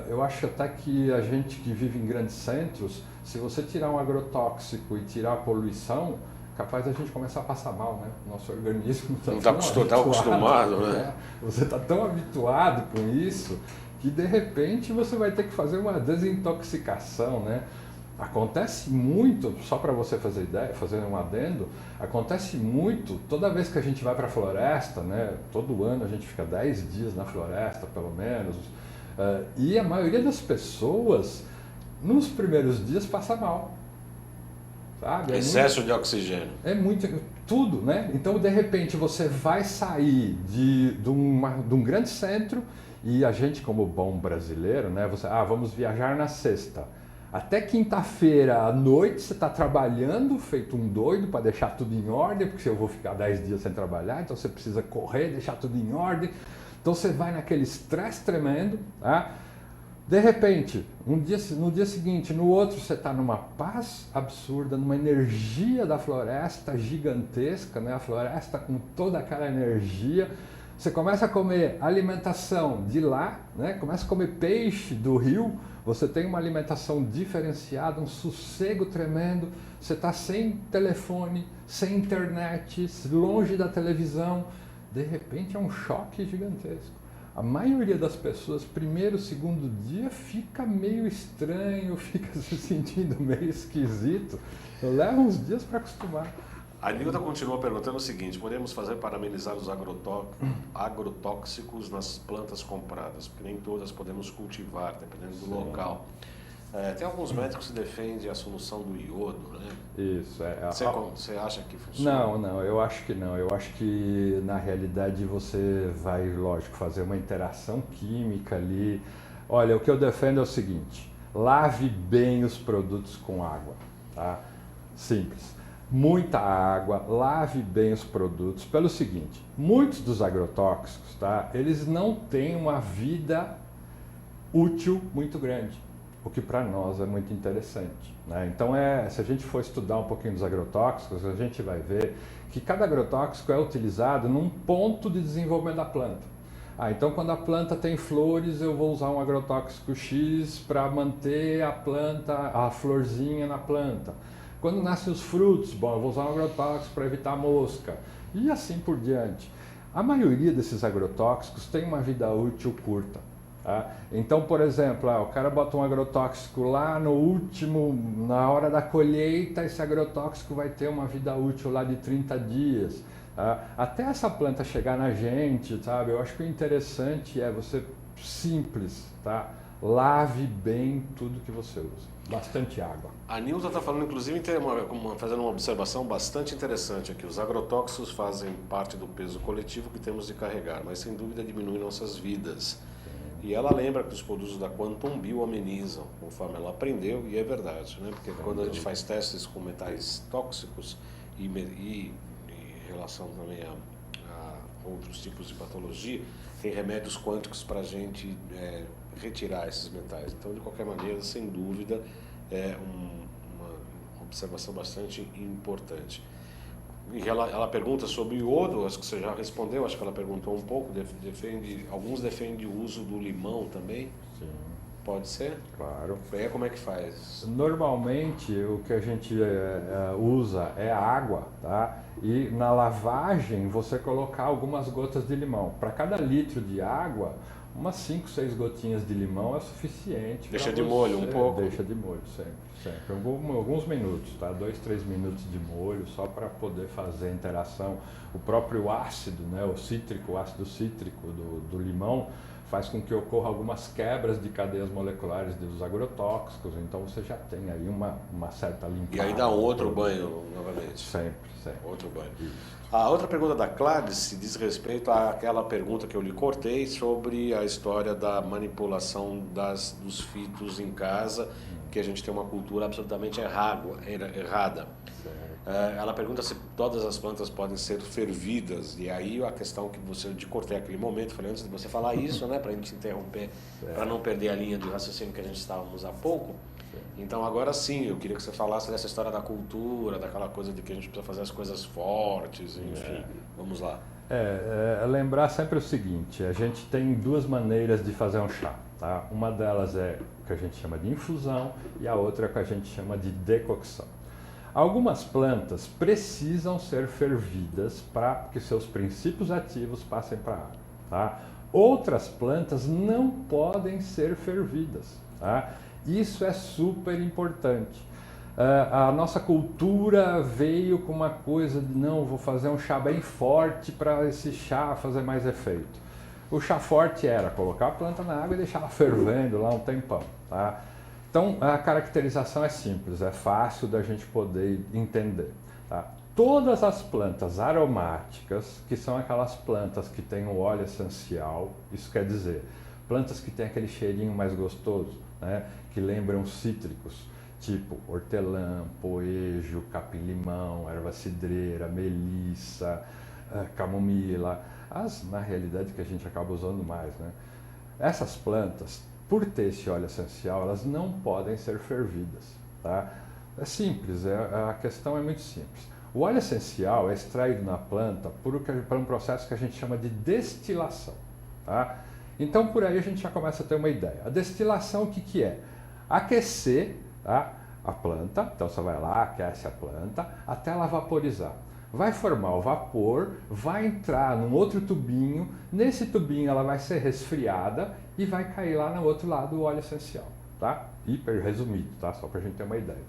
Eu acho até que a gente que vive em grandes centros, se você tirar um agrotóxico e tirar a poluição, capaz da gente começar a passar mal, né? Nosso organismo não está acostumado, né? Você está tão habituado com isso que de repente você vai ter que fazer uma desintoxicação, né? Acontece muito, só para você fazer ideia, fazer um adendo, acontece muito toda vez que a gente vai para a floresta, né? Todo ano a gente fica 10 dias na floresta, pelo menos, e a maioria das pessoas nos primeiros dias passa mal. Sabe? Excesso de oxigênio. É muito, tudo, né? Então, de repente, você vai sair de um grande centro e a gente, como bom brasileiro, né? Vamos viajar na sexta. Até quinta-feira à noite você está trabalhando, feito um doido para deixar tudo em ordem, porque eu vou ficar 10 dias sem trabalhar, então você precisa correr, deixar tudo em ordem. Então você vai naquele estresse tremendo, tá? De repente, no dia seguinte, no outro, você está numa paz absurda, numa energia da floresta gigantesca, né? A floresta com toda aquela energia. Você começa a comer alimentação de lá, né? Começa a comer peixe do rio, você tem uma alimentação diferenciada, um sossego tremendo, você está sem telefone, sem internet, longe da televisão. De repente é um choque gigantesco. A maioria das pessoas, primeiro, segundo dia, fica meio estranho, fica se sentindo meio esquisito. Leva uns dias para acostumar. A Nilda continua perguntando o seguinte: podemos fazer para amenizar os agrotóxicos nas plantas compradas? Porque nem todas podemos cultivar, dependendo do local. Tem alguns médicos que defendem a solução do iodo, né? Isso. Você acha que funciona? Não, eu acho que não. Eu acho que, na realidade, você vai, lógico, fazer uma interação química ali. Olha, o que eu defendo é o seguinte: lave bem os produtos com água, tá? Simples. Muita água, lave bem os produtos. Pelo seguinte, muitos dos agrotóxicos, tá? Eles não têm uma vida útil muito grande, o que para nós é muito interessante, né? Então, se a gente for estudar um pouquinho dos agrotóxicos, a gente vai ver que cada agrotóxico é utilizado num ponto de desenvolvimento da planta. Então quando a planta tem flores, eu vou usar um agrotóxico X para manter a planta, a florzinha na planta. Quando nascem os frutos, bom, eu vou usar um agrotóxico para evitar a mosca, e assim por diante. A maioria desses agrotóxicos tem uma vida útil curta. Tá? Então, por exemplo, o cara bota um agrotóxico lá no último, na hora da colheita, esse agrotóxico vai ter uma vida útil lá de 30 dias. Tá? Até essa planta chegar na gente, sabe? Eu acho que o interessante é você simples, tá? Lave bem tudo que você usa. Bastante água. A Nilda está falando, inclusive, fazendo uma observação bastante interessante aqui. Os agrotóxicos fazem parte do peso coletivo que temos de carregar, mas sem dúvida diminuem nossas vidas. E ela lembra que os produtos da Quantum Bio amenizam, conforme ela aprendeu, e é verdade, né? Porque quando a gente faz testes com metais tóxicos e em relação também a outros tipos de patologia, tem remédios quânticos para a gente retirar esses metais. Então, de qualquer maneira, sem dúvida, é uma observação bastante importante. E ela pergunta sobre iodo, acho que você já respondeu, acho que ela perguntou um pouco, alguns defendem o uso do limão também? Sim. Pode ser? Claro. Como é que faz? Normalmente o que a gente usa é água, tá? E na lavagem você colocar algumas gotas de limão. Para cada litro de água, umas 5, 6 gotinhas de limão é o suficiente. Deixa de molho um pouco? Deixa de molho, sempre. Alguns minutos, tá? 2, 3 minutos de molho, só para poder fazer a interação. O próprio ácido, né? O ácido cítrico do limão, faz com que ocorra algumas quebras de cadeias moleculares dos agrotóxicos, então você já tem aí uma certa limpada. E aí dá um outro banho novamente? Sempre. Outro banho. Isso. A outra pergunta da Clarice diz respeito àquela pergunta que eu lhe cortei sobre a história da manipulação dos fitos em casa, que a gente tem uma cultura absolutamente errada. Ela pergunta se todas as plantas podem ser fervidas, e aí a questão que eu te cortei aquele momento, falei antes de você falar isso, né, para a gente interromper, para não perder a linha de raciocínio que a gente estávamos há pouco. Então agora sim, eu queria que você falasse dessa história da cultura, daquela coisa de que a gente precisa fazer as coisas fortes, enfim, vamos lá. Lembrar sempre o seguinte, a gente tem duas maneiras de fazer um chá, tá? Uma delas é o que a gente chama de infusão e a outra é o que a gente chama de decocção. Algumas plantas precisam ser fervidas para que seus princípios ativos passem para a água, tá? Outras plantas não podem ser fervidas, tá? Isso é super importante. A nossa cultura veio com uma coisa de não, vou fazer um chá bem forte para esse chá fazer mais efeito. O chá forte era colocar a planta na água e deixar ela fervendo lá um tempão, tá? Então a caracterização é simples, é fácil da gente poder entender, tá? Todas as plantas aromáticas, que são aquelas plantas que têm um óleo essencial, isso quer dizer, plantas que têm aquele cheirinho mais gostoso, né, que lembram cítricos, tipo hortelã, poejo, capim-limão, erva cidreira, melissa, camomila, na realidade que a gente acaba usando mais, né? Essas plantas, por ter esse óleo essencial, elas não podem ser fervidas, tá? É simples, a questão é muito simples. O óleo essencial é extraído na planta por um processo que a gente chama de destilação, tá? Então, por aí a gente já começa a ter uma ideia. A destilação, o que é? Aquecer, tá, a planta, então você vai lá, aquece a planta, até ela vaporizar. Vai formar o vapor, vai entrar num outro tubinho, nesse tubinho ela vai ser resfriada e vai cair lá no outro lado o óleo essencial, tá? Hiper resumido, tá? Só para a gente ter uma ideia.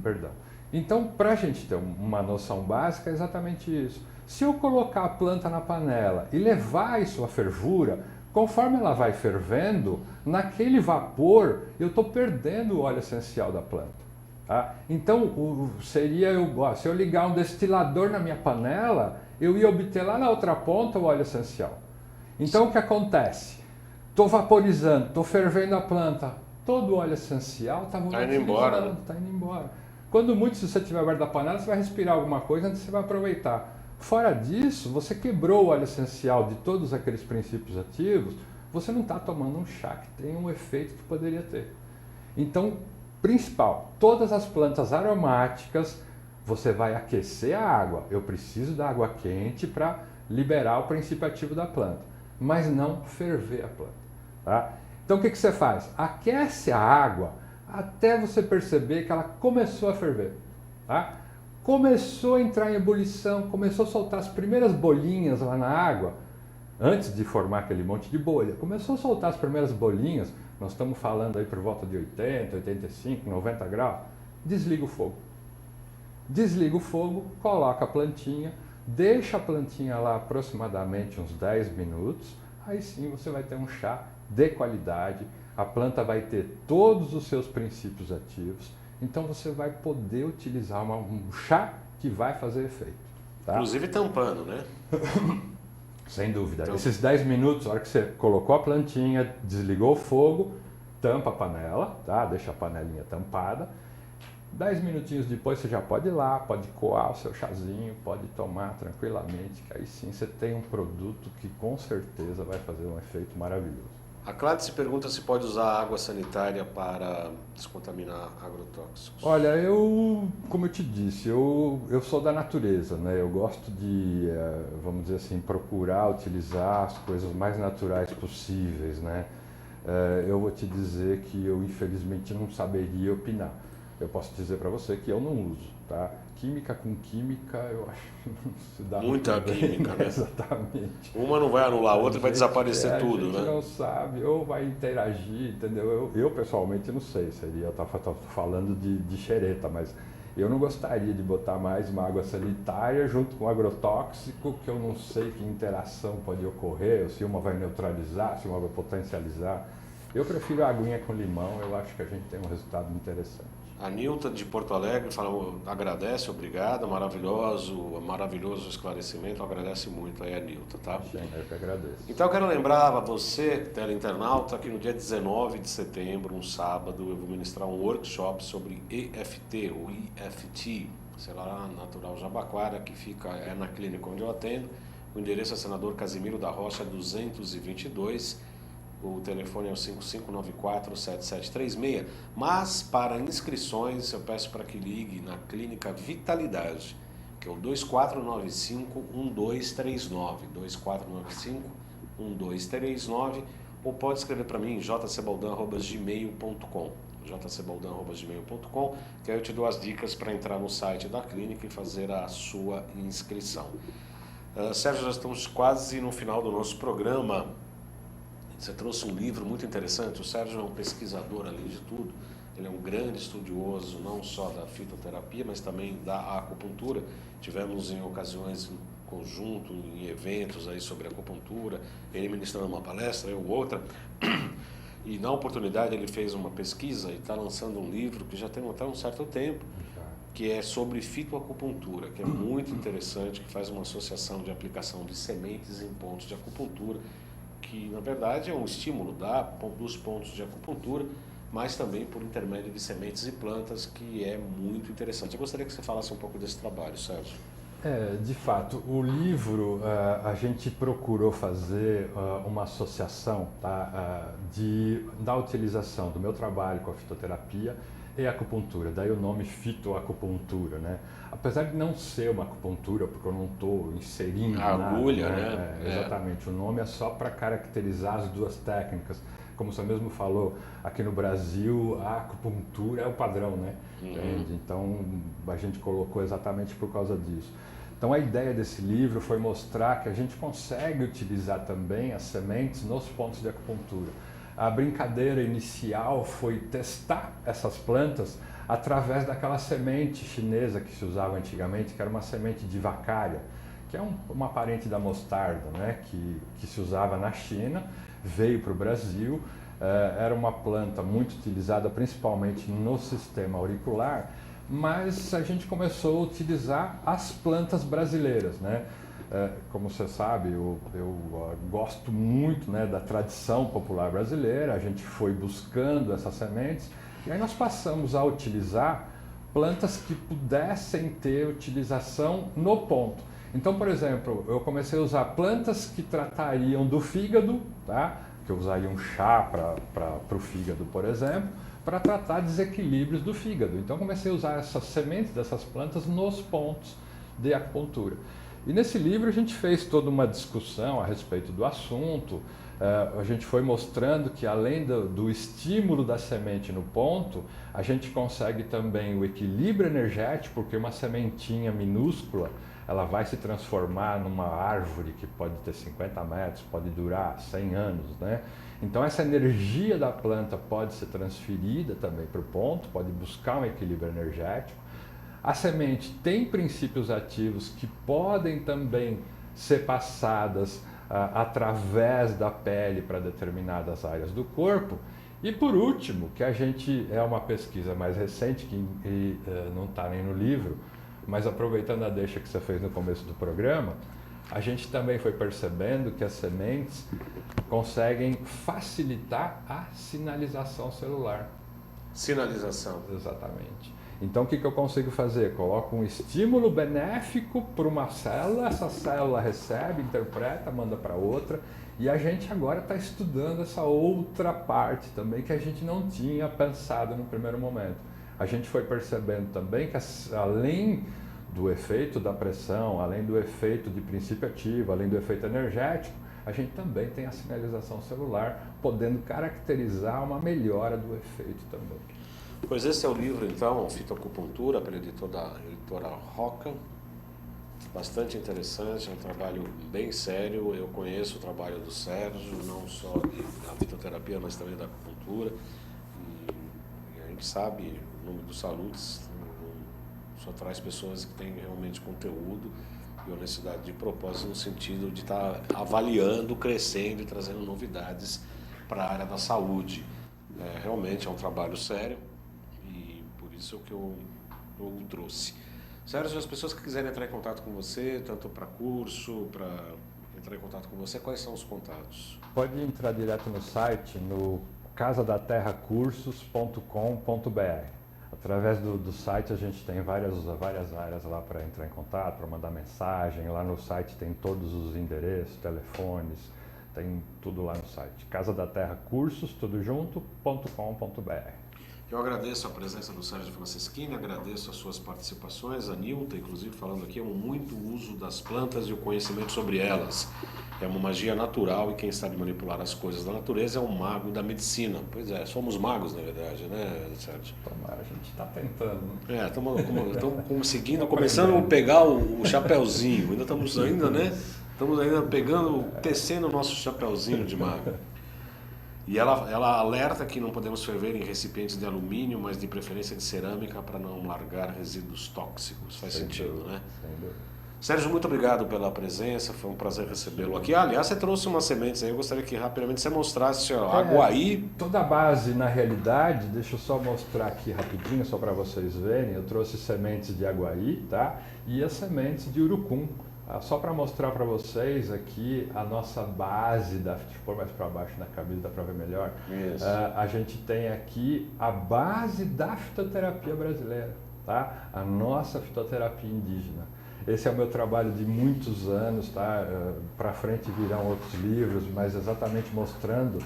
Perdão. Então, para a gente ter uma noção básica, é exatamente isso. Se eu colocar a planta na panela e levar isso à fervura, conforme ela vai fervendo, naquele vapor eu estou perdendo o óleo essencial da planta. Tá? Então, se eu ligar um destilador na minha panela, eu ia obter lá na outra ponta o óleo essencial. Então, o que acontece? Estou vaporizando, estou fervendo a planta, todo o óleo essencial está indo embora, né? Está indo embora. Quando muito, se você estiver aberto da panela, você vai respirar alguma coisa antes você vai aproveitar. Fora disso, você quebrou o óleo essencial de todos aqueles princípios ativos, você não está tomando um chá que tem um efeito que poderia ter. Então, principal, todas as plantas aromáticas, você vai aquecer a água. Eu preciso da água quente para liberar o princípio ativo da planta, mas não ferver a planta. Tá? Então, o que você faz? Aquece a água até você perceber que ela começou a ferver. Tá? Começou a entrar em ebulição, começou a soltar as primeiras bolinhas lá na água, antes de formar aquele monte de bolha. Começou a soltar as primeiras bolinhas, nós estamos falando aí por volta de 80, 85, 90 graus, desliga o fogo. Desliga o fogo, coloca a plantinha, deixa a plantinha lá aproximadamente uns 10 minutos, aí sim você vai ter um chá de qualidade, a planta vai ter todos os seus princípios ativos, então você vai poder utilizar um chá que vai fazer efeito. Tá? Inclusive tampando, né? Sem dúvida. Então, esses 10 minutos, a hora que você colocou a plantinha, desligou o fogo, tampa a panela, tá? Deixa a panelinha tampada. 10 minutinhos depois você já pode ir lá, pode coar o seu chazinho, pode tomar tranquilamente, que aí sim você tem um produto que com certeza vai fazer um efeito maravilhoso. A Cláudia pergunta se pode usar água sanitária para descontaminar agrotóxicos. Olha, como eu te disse, eu sou da natureza, né? Eu gosto de, vamos dizer assim, procurar utilizar as coisas mais naturais possíveis, né? Eu vou te dizer que eu infelizmente não saberia opinar. Eu posso dizer para você que eu não uso, tá? Química com química, eu acho que não se dá Muita muito bem, química, né? Exatamente. Uma não vai anular a outra e vai desaparecer tudo, A gente né? não sabe, ou vai interagir, entendeu? Eu pessoalmente não sei, seria, tá falando de xereta, mas eu não gostaria de botar mais uma água sanitária junto com agrotóxico, que eu não sei que interação pode ocorrer, ou se uma vai neutralizar, se uma vai potencializar. Eu prefiro a aguinha com limão, eu acho que a gente tem um resultado interessante. A Nilta de Porto Alegre fala, agradece, obrigada, maravilhoso esclarecimento, agradece muito aí a Nilta, tá? Sim, eu que agradeço. Então eu quero lembrar a você, teleinternauta, que no dia 19 de setembro, um sábado, eu vou ministrar um workshop sobre EFT, o EFT, Celular Natural Jabaquara, que é na clínica onde eu atendo. O endereço é Senador Casimiro da Rocha 222. O telefone é o 5594-7736. Mas para inscrições eu peço para que ligue na Clínica Vitalidade, que é o 2495-1239. 2495-1239. Ou pode escrever para mim em jcbaldan@gmail.com. jcbaldan@gmail.com, que aí eu te dou as dicas para entrar no site da clínica e fazer a sua inscrição. Sérgio, já estamos quase no final do nosso programa. Você trouxe um livro muito interessante. O Sérgio é um pesquisador, além de tudo. Ele é um grande estudioso, não só da fitoterapia, mas também da acupuntura. Tivemos em ocasiões em conjunto, em eventos aí sobre acupuntura, ele ministrando uma palestra, eu outra. E na oportunidade ele fez uma pesquisa e está lançando um livro que já tem até um certo tempo, que é sobre fitoacupuntura, que é muito interessante, que faz uma associação de aplicação de sementes em pontos de acupuntura, que na verdade é um estímulo dos pontos de acupuntura, mas também por intermédio de sementes e plantas, que é muito interessante. Eu gostaria que você falasse um pouco desse trabalho, Sérgio. De fato, o livro, a gente procurou fazer uma associação, tá, da utilização do meu trabalho com a fitoterapia e a acupuntura, daí o nome fitoacupuntura, né? Apesar de não ser uma acupuntura, porque eu não estou inserindo a agulha, nada, né? Exatamente, o nome é só para caracterizar as duas técnicas. Como você mesmo falou, aqui no Brasil a acupuntura é o padrão, né? Entende? Então a gente colocou exatamente por causa disso. Então a ideia desse livro foi mostrar que a gente consegue utilizar também as sementes nos pontos de acupuntura. A brincadeira inicial foi testar essas plantas através daquela semente chinesa que se usava antigamente, que era uma semente de vacária, que é uma parente da mostarda, né? que se usava na China, veio para o Brasil, era uma planta muito utilizada principalmente no sistema auricular, mas a gente começou a utilizar as plantas brasileiras, né? Como você sabe, eu gosto muito, né, da tradição popular brasileira, a gente foi buscando essas sementes e aí nós passamos a utilizar plantas que pudessem ter utilização no ponto. Então, por exemplo, eu comecei a usar plantas que tratariam do fígado, tá? Que eu usaria um chá para o fígado, por exemplo, para tratar desequilíbrios do fígado. Então, comecei a usar essas sementes dessas plantas nos pontos de acupuntura. E nesse livro a gente fez toda uma discussão a respeito do assunto, a gente foi mostrando que além do estímulo da semente no ponto, a gente consegue também o equilíbrio energético, porque uma sementinha minúscula, ela vai se transformar numa árvore que pode ter 50 metros, pode durar 100 anos, né? Então essa energia da planta pode ser transferida também para o ponto, pode buscar um equilíbrio energético. A semente tem princípios ativos que podem também ser passadas através da pele para determinadas áreas do corpo. E por último, que é uma pesquisa mais recente, que não está nem no livro, mas aproveitando a deixa que você fez no começo do programa, a gente também foi percebendo que as sementes conseguem facilitar a sinalização celular. Sinalização. Exatamente. Então o que eu consigo fazer? Coloco um estímulo benéfico para uma célula, essa célula recebe, interpreta, manda para outra, e a gente agora está estudando essa outra parte também que a gente não tinha pensado no primeiro momento. A gente foi percebendo também que além do efeito da pressão, além do efeito de princípio ativo, além do efeito energético, a gente também tem a sinalização celular, podendo caracterizar uma melhora do efeito também. Pois esse é o livro, então, Fitoacupuntura, pela editora Roca. Bastante interessante, é um trabalho bem sério. Eu conheço o trabalho do Sérgio, não só da fitoterapia, mas também da acupuntura. E a gente sabe, o nome do Salutes só traz pessoas que têm realmente conteúdo e honestidade de propósito, no sentido de estar avaliando, crescendo e trazendo novidades para a área da saúde. Realmente é um trabalho sério e por isso que eu o trouxe. Sérgio, as pessoas que quiserem entrar em contato com você, tanto para curso, para entrar em contato com você, quais são os contatos? Pode entrar direto no site, no casadaterracursos.com.br. Através do site a gente tem várias áreas lá para entrar em contato, para mandar mensagem. Lá no site tem todos os endereços, telefones, tem tudo lá no site. casadaterracursos, tudo junto.com.br. Eu agradeço a presença do Sérgio Franceschini, agradeço as suas participações, a Nilton, inclusive, falando aqui, muito uso das plantas e o conhecimento sobre elas. É uma magia natural e quem sabe manipular as coisas da natureza é um mago da medicina. Pois é, somos magos, na verdade, né, Sérgio? Tomara, a gente está tentando. Estamos conseguindo, começando a pegar o chapéuzinho, estamos ainda pegando, tecendo o nosso chapéuzinho de mago. E ela alerta que não podemos ferver em recipientes de alumínio, mas de preferência de cerâmica para não largar resíduos tóxicos. Faz sentido, né? Sem dúvida. Sérgio, muito obrigado pela presença, foi um prazer recebê-lo aqui. Aliás, você trouxe umas sementes aí, eu gostaria que rapidamente você mostrasse Aguaí. Toda a base, na realidade, deixa eu só mostrar aqui rapidinho, só para vocês verem, eu trouxe sementes de Aguaí, tá? E as sementes de Urucum. Só para mostrar para vocês aqui a nossa base, deixa eu pôr mais para baixo na cabeça, dá para ver melhor. A gente tem aqui a base da fitoterapia brasileira, tá? A nossa fitoterapia indígena. Esse é o meu trabalho de muitos anos, tá? Para frente virão outros livros, mas exatamente mostrando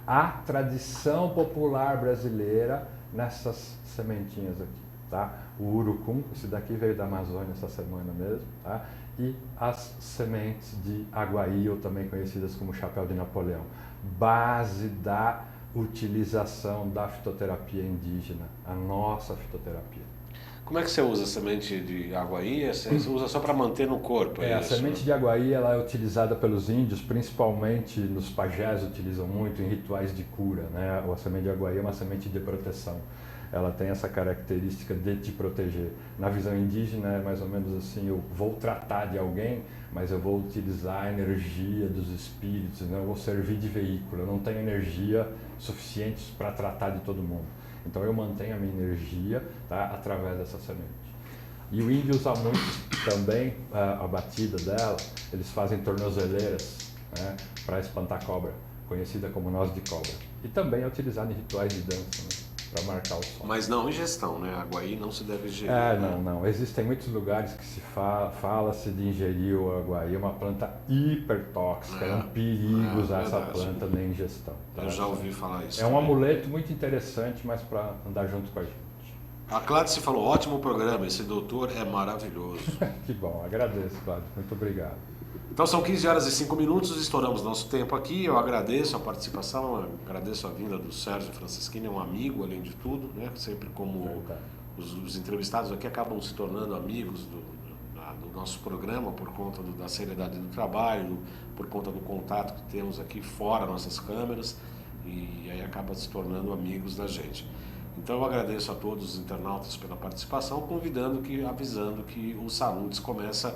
a tradição popular brasileira nessas sementinhas aqui, tá? O urucum, esse daqui veio da Amazônia essa semana mesmo, tá? E as sementes de Aguaí, ou também conhecidas como chapéu de Napoleão, base da utilização da fitoterapia indígena, a nossa fitoterapia. Como é que você usa a semente de Aguaí? Você usa só para manter no corpo? A semente de Aguaí ela é utilizada pelos índios, principalmente nos pajés utilizam muito em rituais de cura, né? A semente de Aguaí é uma semente de proteção. Ela tem essa característica de te proteger. Na visão indígena é mais ou menos assim, eu vou tratar de alguém, mas eu vou utilizar a energia dos espíritos, né? Eu vou servir de veículo, eu não tenho energia suficiente para tratar de todo mundo. Então eu mantenho a minha energia, tá, através dessa semente. E o índio usa muito também a batida dela, eles fazem tornozeleiras, né, para espantar cobra, conhecida como noz de cobra. E também é utilizada em rituais de dança, né, para marcar o sol. Mas não ingestão, né? Aguaí não se deve ingerir. Não. Existem muitos lugares que se fala-se de ingerir o aguaí, é uma planta hipertóxica, é um perigo usar essa planta na ingestão. Tá? Eu já ouvi falar isso. É um amuleto muito interessante, mas para andar junto com a gente. A Cláudia falou, ótimo programa, esse doutor é maravilhoso. Que bom, agradeço, Cláudio, muito obrigado. Então são 15 horas e 5 minutos, estouramos nosso tempo aqui, eu agradeço a participação, agradeço a vinda do Sérgio Franceschini, é um amigo além de tudo, né? Sempre como os entrevistados aqui acabam se tornando amigos do nosso programa por conta da seriedade do trabalho, por conta do contato que temos aqui fora nossas câmeras e aí acaba se tornando amigos da gente. Então eu agradeço a todos os internautas pela participação, avisando que o Salutes começa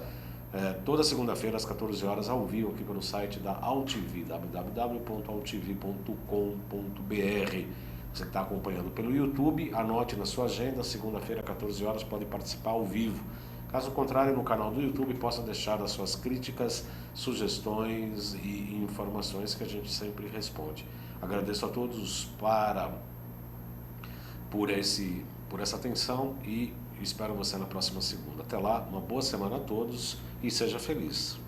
toda segunda-feira às 14 horas ao vivo aqui pelo site da AltV, www.altv.com.br. Você que está acompanhando pelo YouTube, anote na sua agenda, segunda-feira, 14 horas, pode participar ao vivo. Caso contrário, no canal do YouTube, possa deixar as suas críticas, sugestões e informações que a gente sempre responde. Agradeço a todos por essa atenção e espero você na próxima segunda. Até lá, uma boa semana a todos e seja feliz.